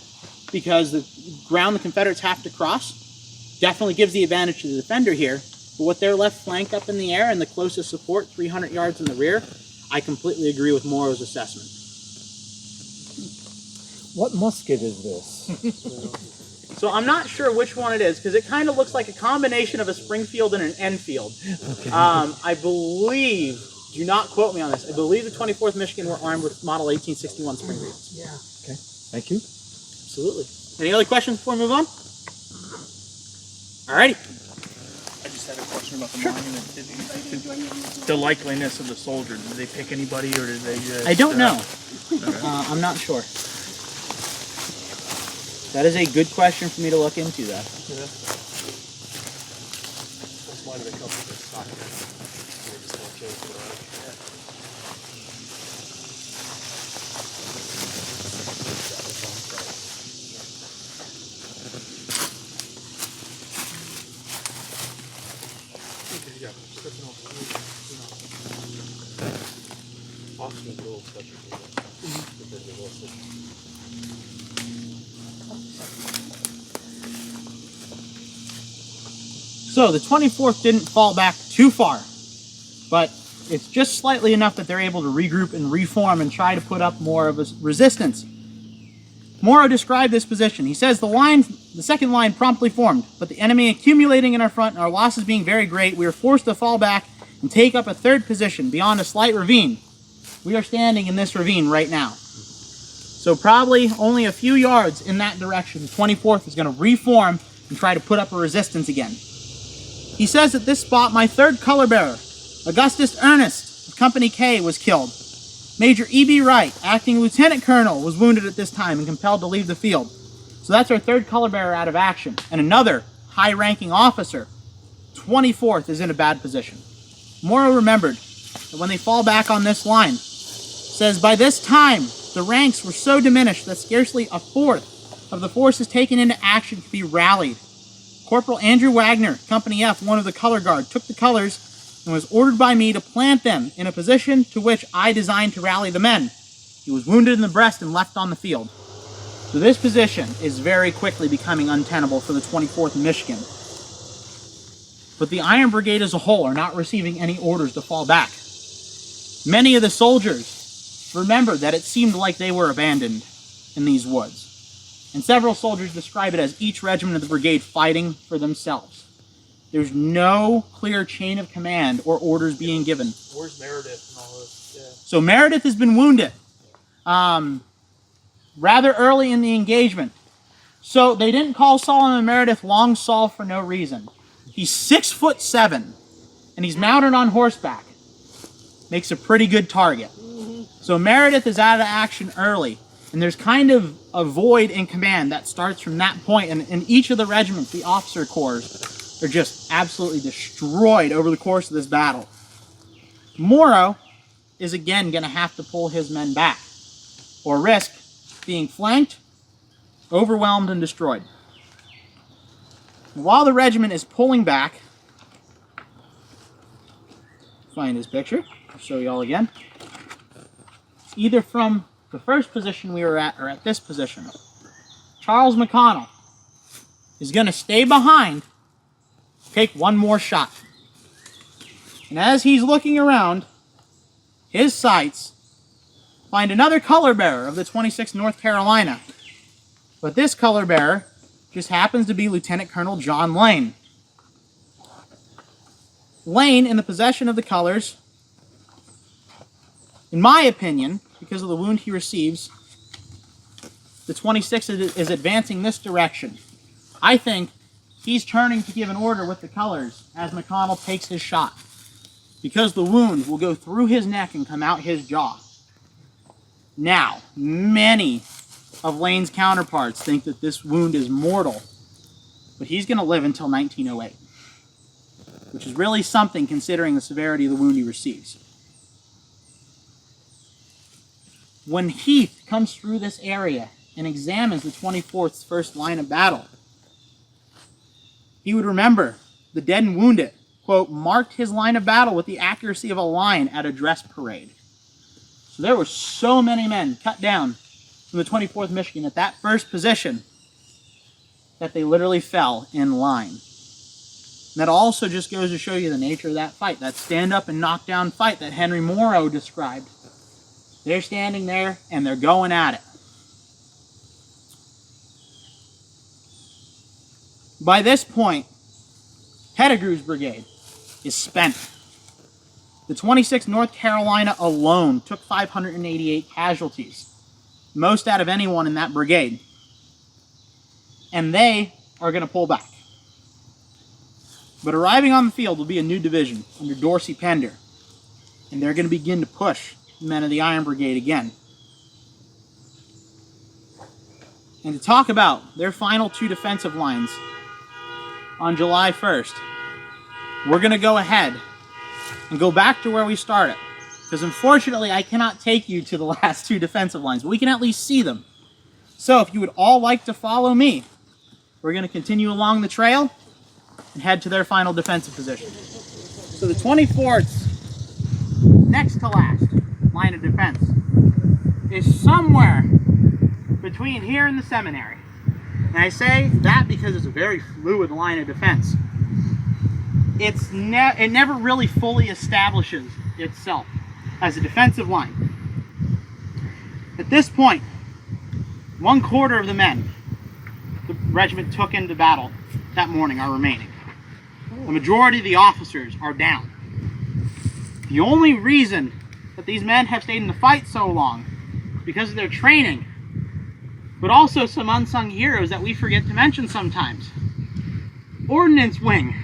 because the ground the Confederates have to cross definitely gives the advantage to the defender here. But with their left flank up in the air and the closest support 300 yards in the rear, I completely agree with Morrow's assessment. What musket is this? So I'm not sure which one it is, because it kind of looks like a combination of a Springfield and an Enfield. Okay. I believe, do not quote me on this, I believe the 24th Michigan were armed with Model 1861 Springfields. Yeah. Okay, thank you. Absolutely. Any other questions before we move on? Alrighty. I just had a question about the monument. The likeliness of the soldier. Did they pick anybody, or did they just... I don't know. I'm not sure. That is a good question for me to look into, though. So the 24th didn't fall back too far, but it's just slightly enough that they're able to regroup and reform and try to put up more of a resistance. Morrow described this position. He says the second line promptly formed, but the enemy accumulating in our front and our losses being very great, we were forced to fall back and take up a third position beyond a slight ravine. We are standing in this ravine right now. So probably only a few yards in that direction, the 24th is going to reform and try to put up a resistance again. He says at this spot, my third color bearer, Augustus Ernest of Company K, was killed. Major E.B. Wright, acting lieutenant colonel, was wounded at this time and compelled to leave the field. So that's our third color bearer out of action. And another high-ranking officer, 24th, is in a bad position. Morrow remembered that when they fall back on this line, says, by this time, the ranks were so diminished that scarcely a fourth of the forces taken into action could be rallied. Corporal Andrew Wagner, Company F, one of the color guard, took the colors and was ordered by me to plant them in a position to which I designed to rally the men. He was wounded in the breast and left on the field. So this position is very quickly becoming untenable for the 24th Michigan. But the Iron Brigade as a whole are not receiving any orders to fall back. Many of the soldiers remembered that it seemed like they were abandoned in these woods. And several soldiers describe it as each regiment of the brigade fighting for themselves. There's no clear chain of command or orders being given. Where's Meredith and all this? Yeah. So Meredith has been wounded rather early in the engagement. So they didn't call Solomon Meredith Long Saul for no reason. He's 6'7", and he's mounted on horseback. Makes a pretty good target. So Meredith is out of action early. And there's kind of a void in command that starts from that point. And in each of the regiments, the officer corps are just absolutely destroyed over the course of this battle. Morrow is again going to have to pull his men back, or risk being flanked, overwhelmed, and destroyed. While the regiment is pulling back, find his picture, I'll show you all again. Either from the first position we were at, or at this position, Charles McConnell is going to stay behind, take one more shot. And as he's looking around, his sights find another color bearer of the 26th North Carolina. But this color bearer just happens to be Lieutenant Colonel John Lane. Lane, in the possession of the colors, in my opinion, because of the wound he receives, the 26th is advancing this direction. I think he's turning to give an order with the colors as McConnell takes his shot, because the wound will go through his neck and come out his jaw. Now, many of Lane's counterparts think that this wound is mortal, but he's going to live until 1908, which is really something considering the severity of the wound he receives. When Heath comes through this area and examines the 24th's first line of battle, he would remember the dead and wounded, quote, marked his line of battle with the accuracy of a lion at a dress parade. So there were so many men cut down from the 24th Michigan at that first position that they literally fell in line. And that also just goes to show you the nature of that fight, that stand-up and knock-down fight that Henry Morrow described. They're standing there and they're going at it. By this point, Pettigrew's brigade is spent. The 26th North Carolina alone took 588 casualties, most out of anyone in that brigade. And they are going to pull back. But arriving on the field will be a new division under Dorsey Pender, and they're going to begin to push the men of the Iron Brigade again. And to talk about their final two defensive lines on July 1st, we're going to go ahead and go back to where we started. Because unfortunately, I cannot take you to the last two defensive lines, but we can at least see them. So if you would all like to follow me, we're going to continue along the trail and head to their final defensive position. So the 24th's next to last line of defense is somewhere between here and the Seminary. And I say that because it's a very fluid line of defense. It never really fully establishes itself as a defensive line. At this point, 1/4 of the men the regiment took into battle that morning are remaining. The majority of the officers are down. The only reason that these men have stayed in the fight so long is because of their training, but also some unsung heroes that we forget to mention sometimes. Ordnance Wing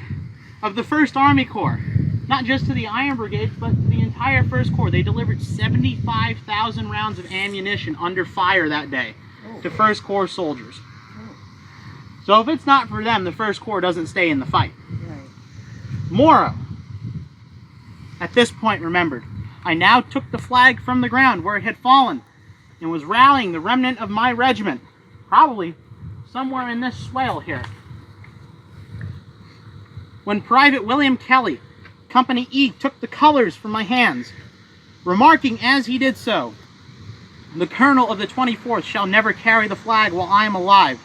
of the 1st Army Corps, not just to the Iron Brigade, but to the entire 1st Corps. They delivered 75,000 rounds of ammunition under fire that day to 1st Corps soldiers. So if it's not for them, the 1st Corps doesn't stay in the fight. Morrow, at this point, remembered, I now took the flag from the ground where it had fallen and was rallying the remnant of my regiment, probably somewhere in this swale here, when Private William Kelly, Company E, took the colors from my hands, remarking as he did so, "The colonel of the 24th shall never carry the flag while I am alive."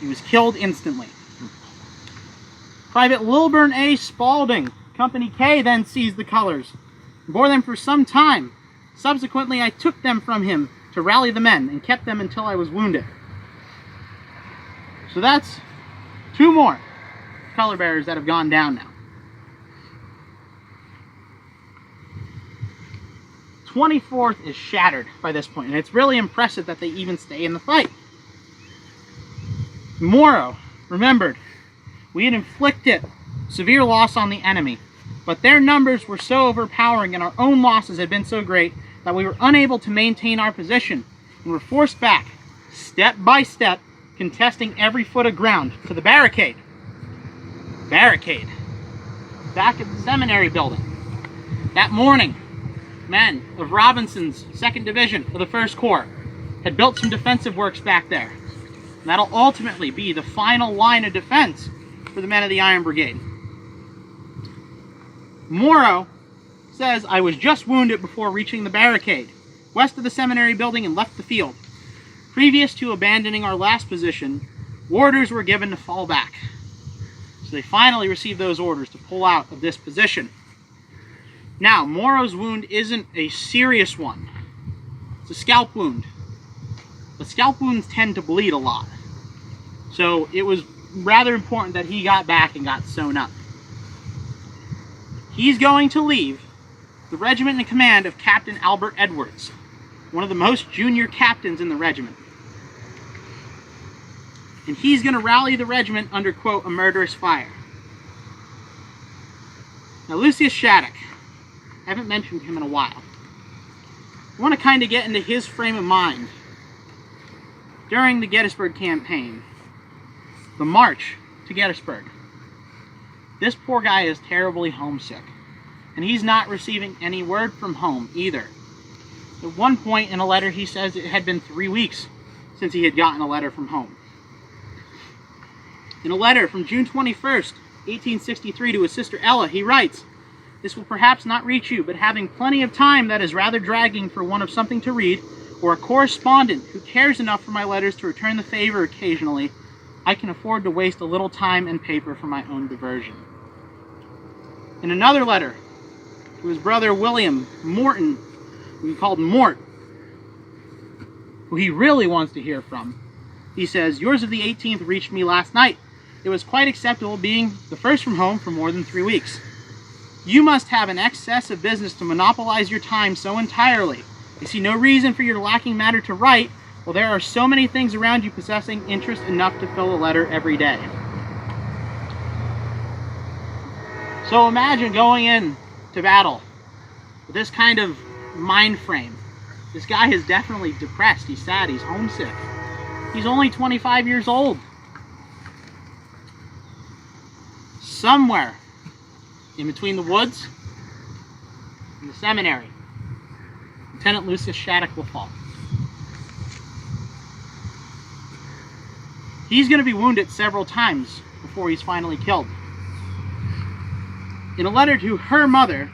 He was killed instantly. Private Lilburn A. Spaulding, Company K, then seized the colors, bore them for some time. Subsequently, I took them from him to rally the men and kept them until I was wounded. So that's 2 more color bearers that have gone down now. 24th is shattered by this point, and it's really impressive that they even stay in the fight. Morrow remembered, we had inflicted severe loss on the enemy, but their numbers were so overpowering and our own losses had been so great that we were unable to maintain our position and were forced back, step by step, contesting every foot of ground to the barricade. Barricade. Back at the Seminary building. That morning, men of Robinson's 2nd Division of the 1st Corps had built some defensive works back there. And that'll ultimately be the final line of defense for the men of the Iron Brigade. Morrow says, I was just wounded before reaching the barricade, west of the Seminary building, and left the field. Previous to abandoning our last position, orders were given to fall back. So they finally received those orders to pull out of this position. Now, Morrow's wound isn't a serious one. It's a scalp wound. But scalp wounds tend to bleed a lot. So it was rather important that he got back and got sewn up. He's going to leave the regiment in command of Captain Albert Edwards, one of the most junior captains in the regiment. And he's going to rally the regiment under, quote, a murderous fire. Now, Lucius Shattuck, I haven't mentioned him in a while. I want to kind of get into his frame of mind during the Gettysburg campaign, the march to Gettysburg. This poor guy is terribly homesick, and he's not receiving any word from home either. At one point in a letter, he says it had been 3 weeks since he had gotten a letter from home. In a letter from June 21st, 1863 to his sister Ella, he writes, "This will perhaps not reach you, but having plenty of time that is rather dragging for one of something to read, or a correspondent who cares enough for my letters to return the favor occasionally, I can afford to waste a little time and paper for my own diversion." In another letter to his brother William Morton, who he called Mort, who he really wants to hear from, he says, "Yours of the 18th reached me last night. It was quite acceptable, being the first from home for more than 3 weeks. You must have an excess of business to monopolize your time so entirely. I see no reason for your lacking matter to write, while there are so many things around you possessing interest enough to fill a letter every day." So imagine going in to battle with this kind of mind frame. This guy is definitely depressed, he's sad, he's homesick. He's only 25 years old. Somewhere in between the woods and the seminary, Lieutenant Lucius Shattuck will fall. He's going to be wounded several times before he's finally killed. In a letter to her mother,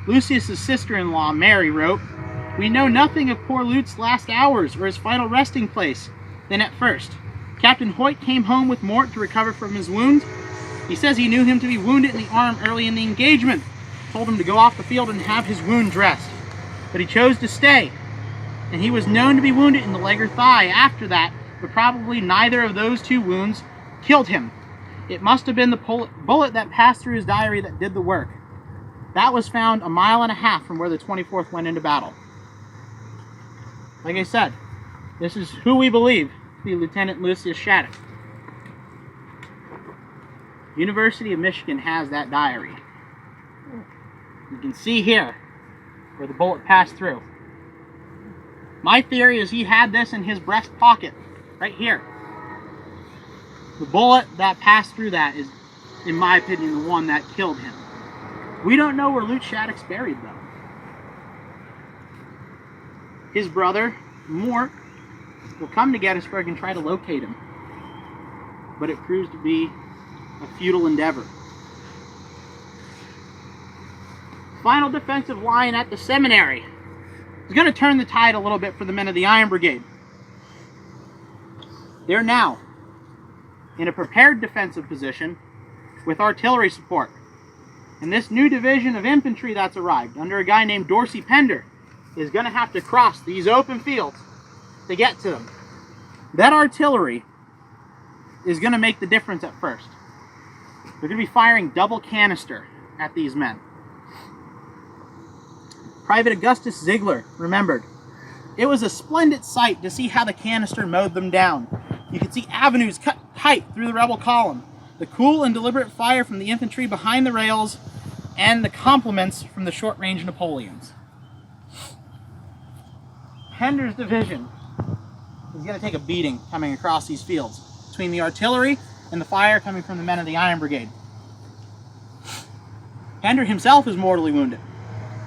Lucius's sister-in-law, Mary, wrote, "We know nothing of poor Lute's last hours or his final resting place than at first. Captain Hoyt came home with Mort to recover from his wound. He says he knew him to be wounded in the arm early in the engagement, told him to go off the field and have his wound dressed. But he chose to stay, and he was known to be wounded in the leg or thigh after that, but probably neither of those two wounds killed him. It must have been the bullet that passed through his diary that did the work. That was found 1.5 miles from where the 24th went into battle." Like I said, this is who we believe to be Lieutenant Lucius Shattuck. University of Michigan has that diary. You can see here where the bullet passed through. My theory is he had this in his breast pocket, right here. The bullet that passed through that is, in my opinion, the one that killed him. We don't know where Lute Shattuck's buried, though. His brother, Mort, will come to Gettysburg and try to locate him, but it proves to be a futile endeavor. Final defensive line at the seminary is going to turn the tide a little bit for the men of the Iron Brigade. They're now in a prepared defensive position with artillery support. And this new division of infantry that's arrived under a guy named Dorsey Pender is going to have to cross these open fields to get to them. That artillery is going to make the difference at first. They're going to be firing double canister at these men. Private Augustus Ziegler remembered, "It was a splendid sight to see how the canister mowed them down. You could see avenues cut tight through the rebel column, the cool and deliberate fire from the infantry behind the rails, and the compliments from the short-range Napoleons." Pender's division is going to take a beating coming across these fields between the artillery and the fire coming from the men of the Iron Brigade. Pender himself is mortally wounded,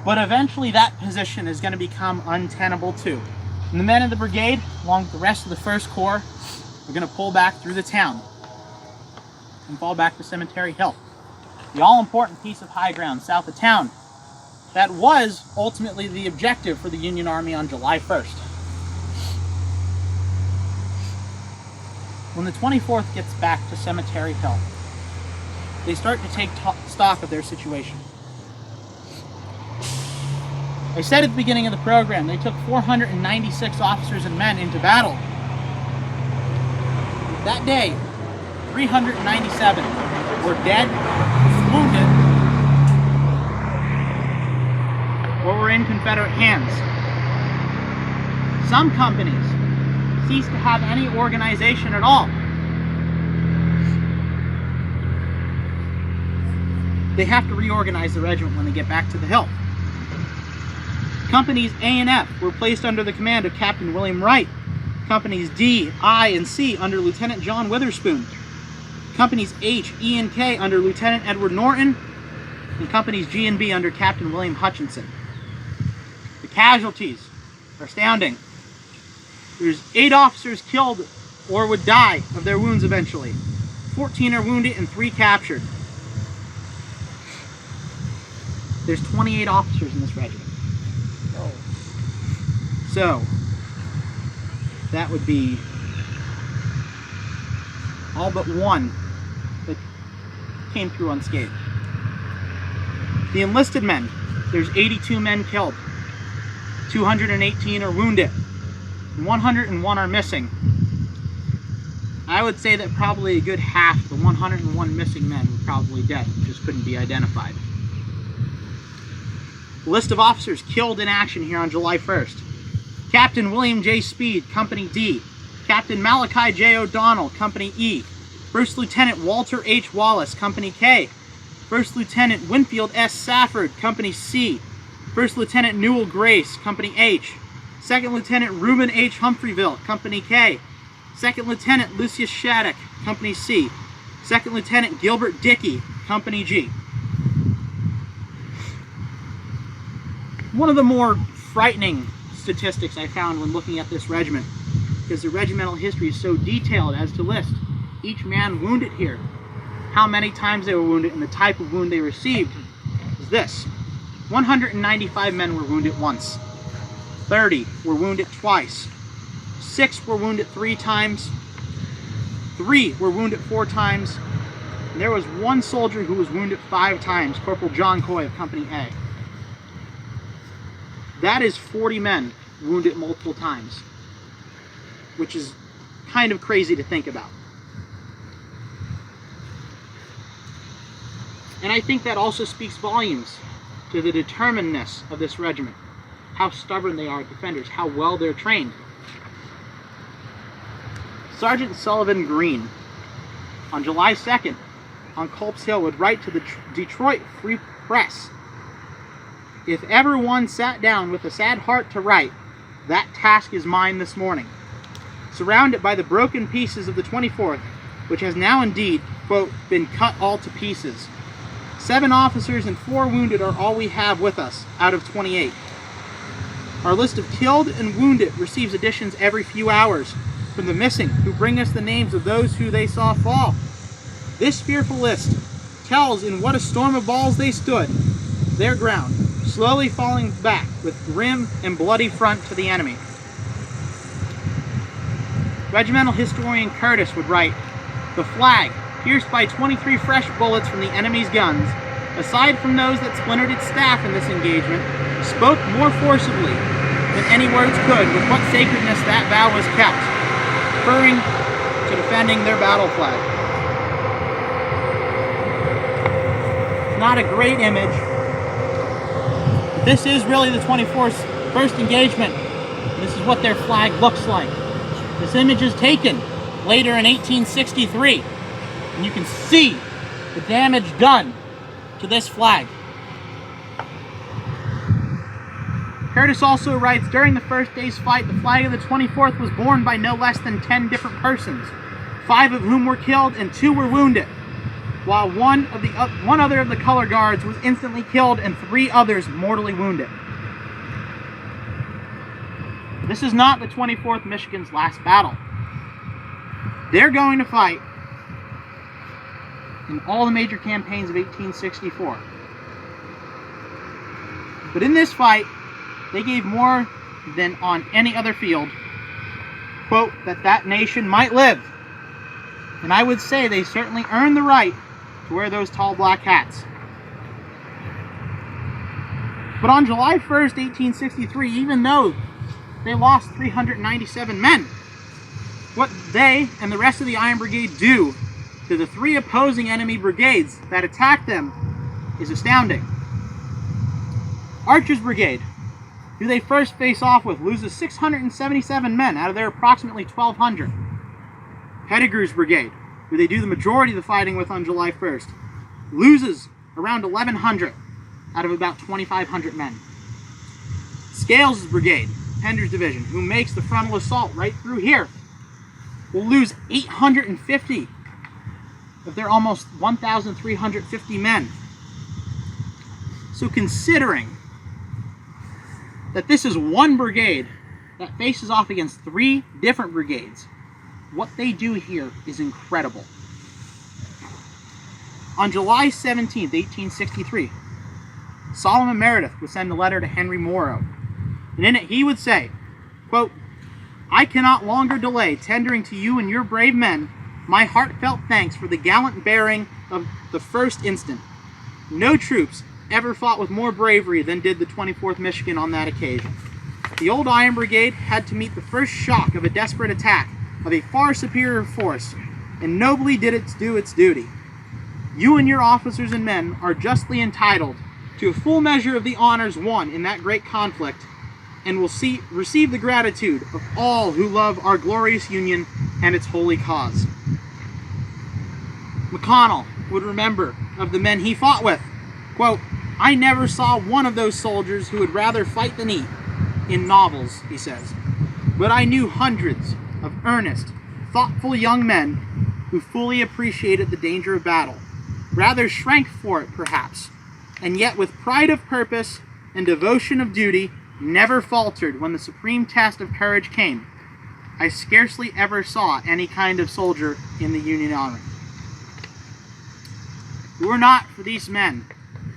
but eventually that position is going to become untenable too. And the men of the brigade, along with the rest of the 1st Corps, are going to pull back through the town and fall back to Cemetery Hill, the all-important piece of high ground south of town that was ultimately the objective for the Union Army on July 1st. When the 24th gets back to Cemetery Hill, they start to take stock of their situation. I said at the beginning of the program, they took 496 officers and men into battle. That day, 397 were dead, wounded, or were in Confederate hands. Some companies ceased to have any organization at all. They have to reorganize the regiment when they get back to the hill. Companies A and F were placed under the command of Captain William Wright. Companies D, I, and C under Lieutenant John Witherspoon. Companies H, E, and K under Lieutenant Edward Norton. And Companies G and B under Captain William Hutchinson. The casualties are astounding. There's 8 officers killed or would die of their wounds eventually. 14 are wounded and 3 captured. There's 28 officers in this regiment. So, that would be all but one that came through unscathed. The enlisted men, there's 82 men killed, 218 are wounded, and 101 are missing. I would say that probably a good half of the 101 missing men were probably dead, just couldn't be identified. List of officers killed in action here on July 1st. Captain William J. Speed, Company D. Captain Malachi J. O'Donnell, Company E. First Lieutenant Walter H. Wallace, Company K. First Lieutenant Winfield S. Safford, Company C. First Lieutenant Newell Grace, Company H. Second Lieutenant Reuben H. Humphreyville, Company K. Second Lieutenant Lucius Shattuck, Company C. Second Lieutenant Gilbert Dickey, Company G. One of the more frightening statistics I found when looking at this regiment, because the regimental history is so detailed as to list each man wounded here, how many times they were wounded, and the type of wound they received, is this. 195 men were wounded once. 30 were wounded twice. 6 were wounded 3 times. 3 were wounded 4 times. And there was 1 soldier who was wounded 5 times, Corporal John Coy of Company A. That is 40 men wounded multiple times, which is kind of crazy to think about. And I think that also speaks volumes to the determinedness of this regiment, how stubborn they are defenders, how well they're trained. Sergeant Sullivan Green, on July 2nd, on Culp's Hill, would write to the Detroit Free Press, "If ever one sat down with a sad heart to write, that task is mine this morning. Surrounded by the broken pieces of the 24th, which has now indeed, quote, been cut all to pieces. 7 officers and 4 wounded are all we have with us, out of 28. Our list of killed and wounded receives additions every few hours from the missing, who bring us the names of those who they saw fall. This fearful list tells in what a storm of balls they stood their ground, slowly falling back with grim and bloody front to the enemy." Regimental historian Curtis would write, "The flag, pierced by 23 fresh bullets from the enemy's guns, aside from those that splintered its staff in this engagement, spoke more forcibly than any words could with what sacredness that vow was kept, referring to defending their battle flag." Not a great image. This is really the 24th first engagement. This is what their flag looks like. This image is taken later in 1863, and you can see the damage done to this flag. Curtis also writes, "During the first day's fight, the flag of the 24th was borne by no less than 10 different persons, 5 of whom were killed and 2 were wounded, while one other of the color guards was instantly killed and 3 others mortally wounded." This is not the 24th Michigan's last battle. They're going to fight in all the major campaigns of 1864. But in this fight, they gave more than on any other field, quote, that nation might live. And I would say they certainly earned the right to wear those tall black hats. But on July 1st, 1863, even though they lost 397 men, what they and the rest of the Iron Brigade do to the 3 opposing enemy brigades that attacked them is astounding. Archer's Brigade, who they first face off with, loses 677 men out of their approximately 1,200. Pettigrew's Brigade, who they do the majority of the fighting with on July 1st, loses around 1,100 out of about 2,500 men. Scales' Brigade, Pender's Division, who makes the frontal assault right through here, will lose 850 of their almost 1,350 men. So considering that this is one brigade that faces off against 3 different brigades, what they do here is incredible. On July 17th, 1863, Solomon Meredith would send a letter to Henry Morrow, and in it he would say, quote, "I cannot longer delay tendering to you and your brave men my heartfelt thanks for the gallant bearing of the 1st instant. No troops ever fought with more bravery than did the 24th Michigan on that occasion. The old Iron Brigade had to meet the first shock of a desperate attack of a far superior force, and nobly did it do its duty. You and your officers and men are justly entitled to a full measure of the honors won in that great conflict, and will receive the gratitude of all who love our glorious Union and its holy cause." McConnell would remember of the men he fought with, quote, "I never saw one of those soldiers who would rather fight than eat, in novels," he says, "but I knew hundreds of earnest, thoughtful young men who fully appreciated the danger of battle, rather shrank for it perhaps, and yet with pride of purpose and devotion of duty never faltered when the supreme test of courage came. I scarcely ever saw any kind of soldier in the Union Army." If it were not for these men,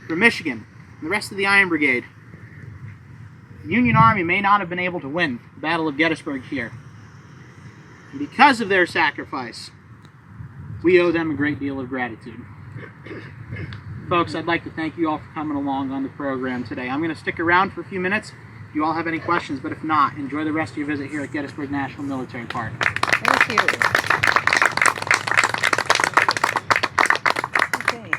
for Michigan and the rest of the Iron Brigade, the Union Army may not have been able to win the Battle of Gettysburg here. And because of their sacrifice, we owe them a great deal of gratitude. Folks, I'd like to thank you all for coming along on the program today. I'm going to stick around for a few minutes if you all have any questions, but if not, enjoy the rest of your visit here at Gettysburg National Military Park. Thank you. Okay.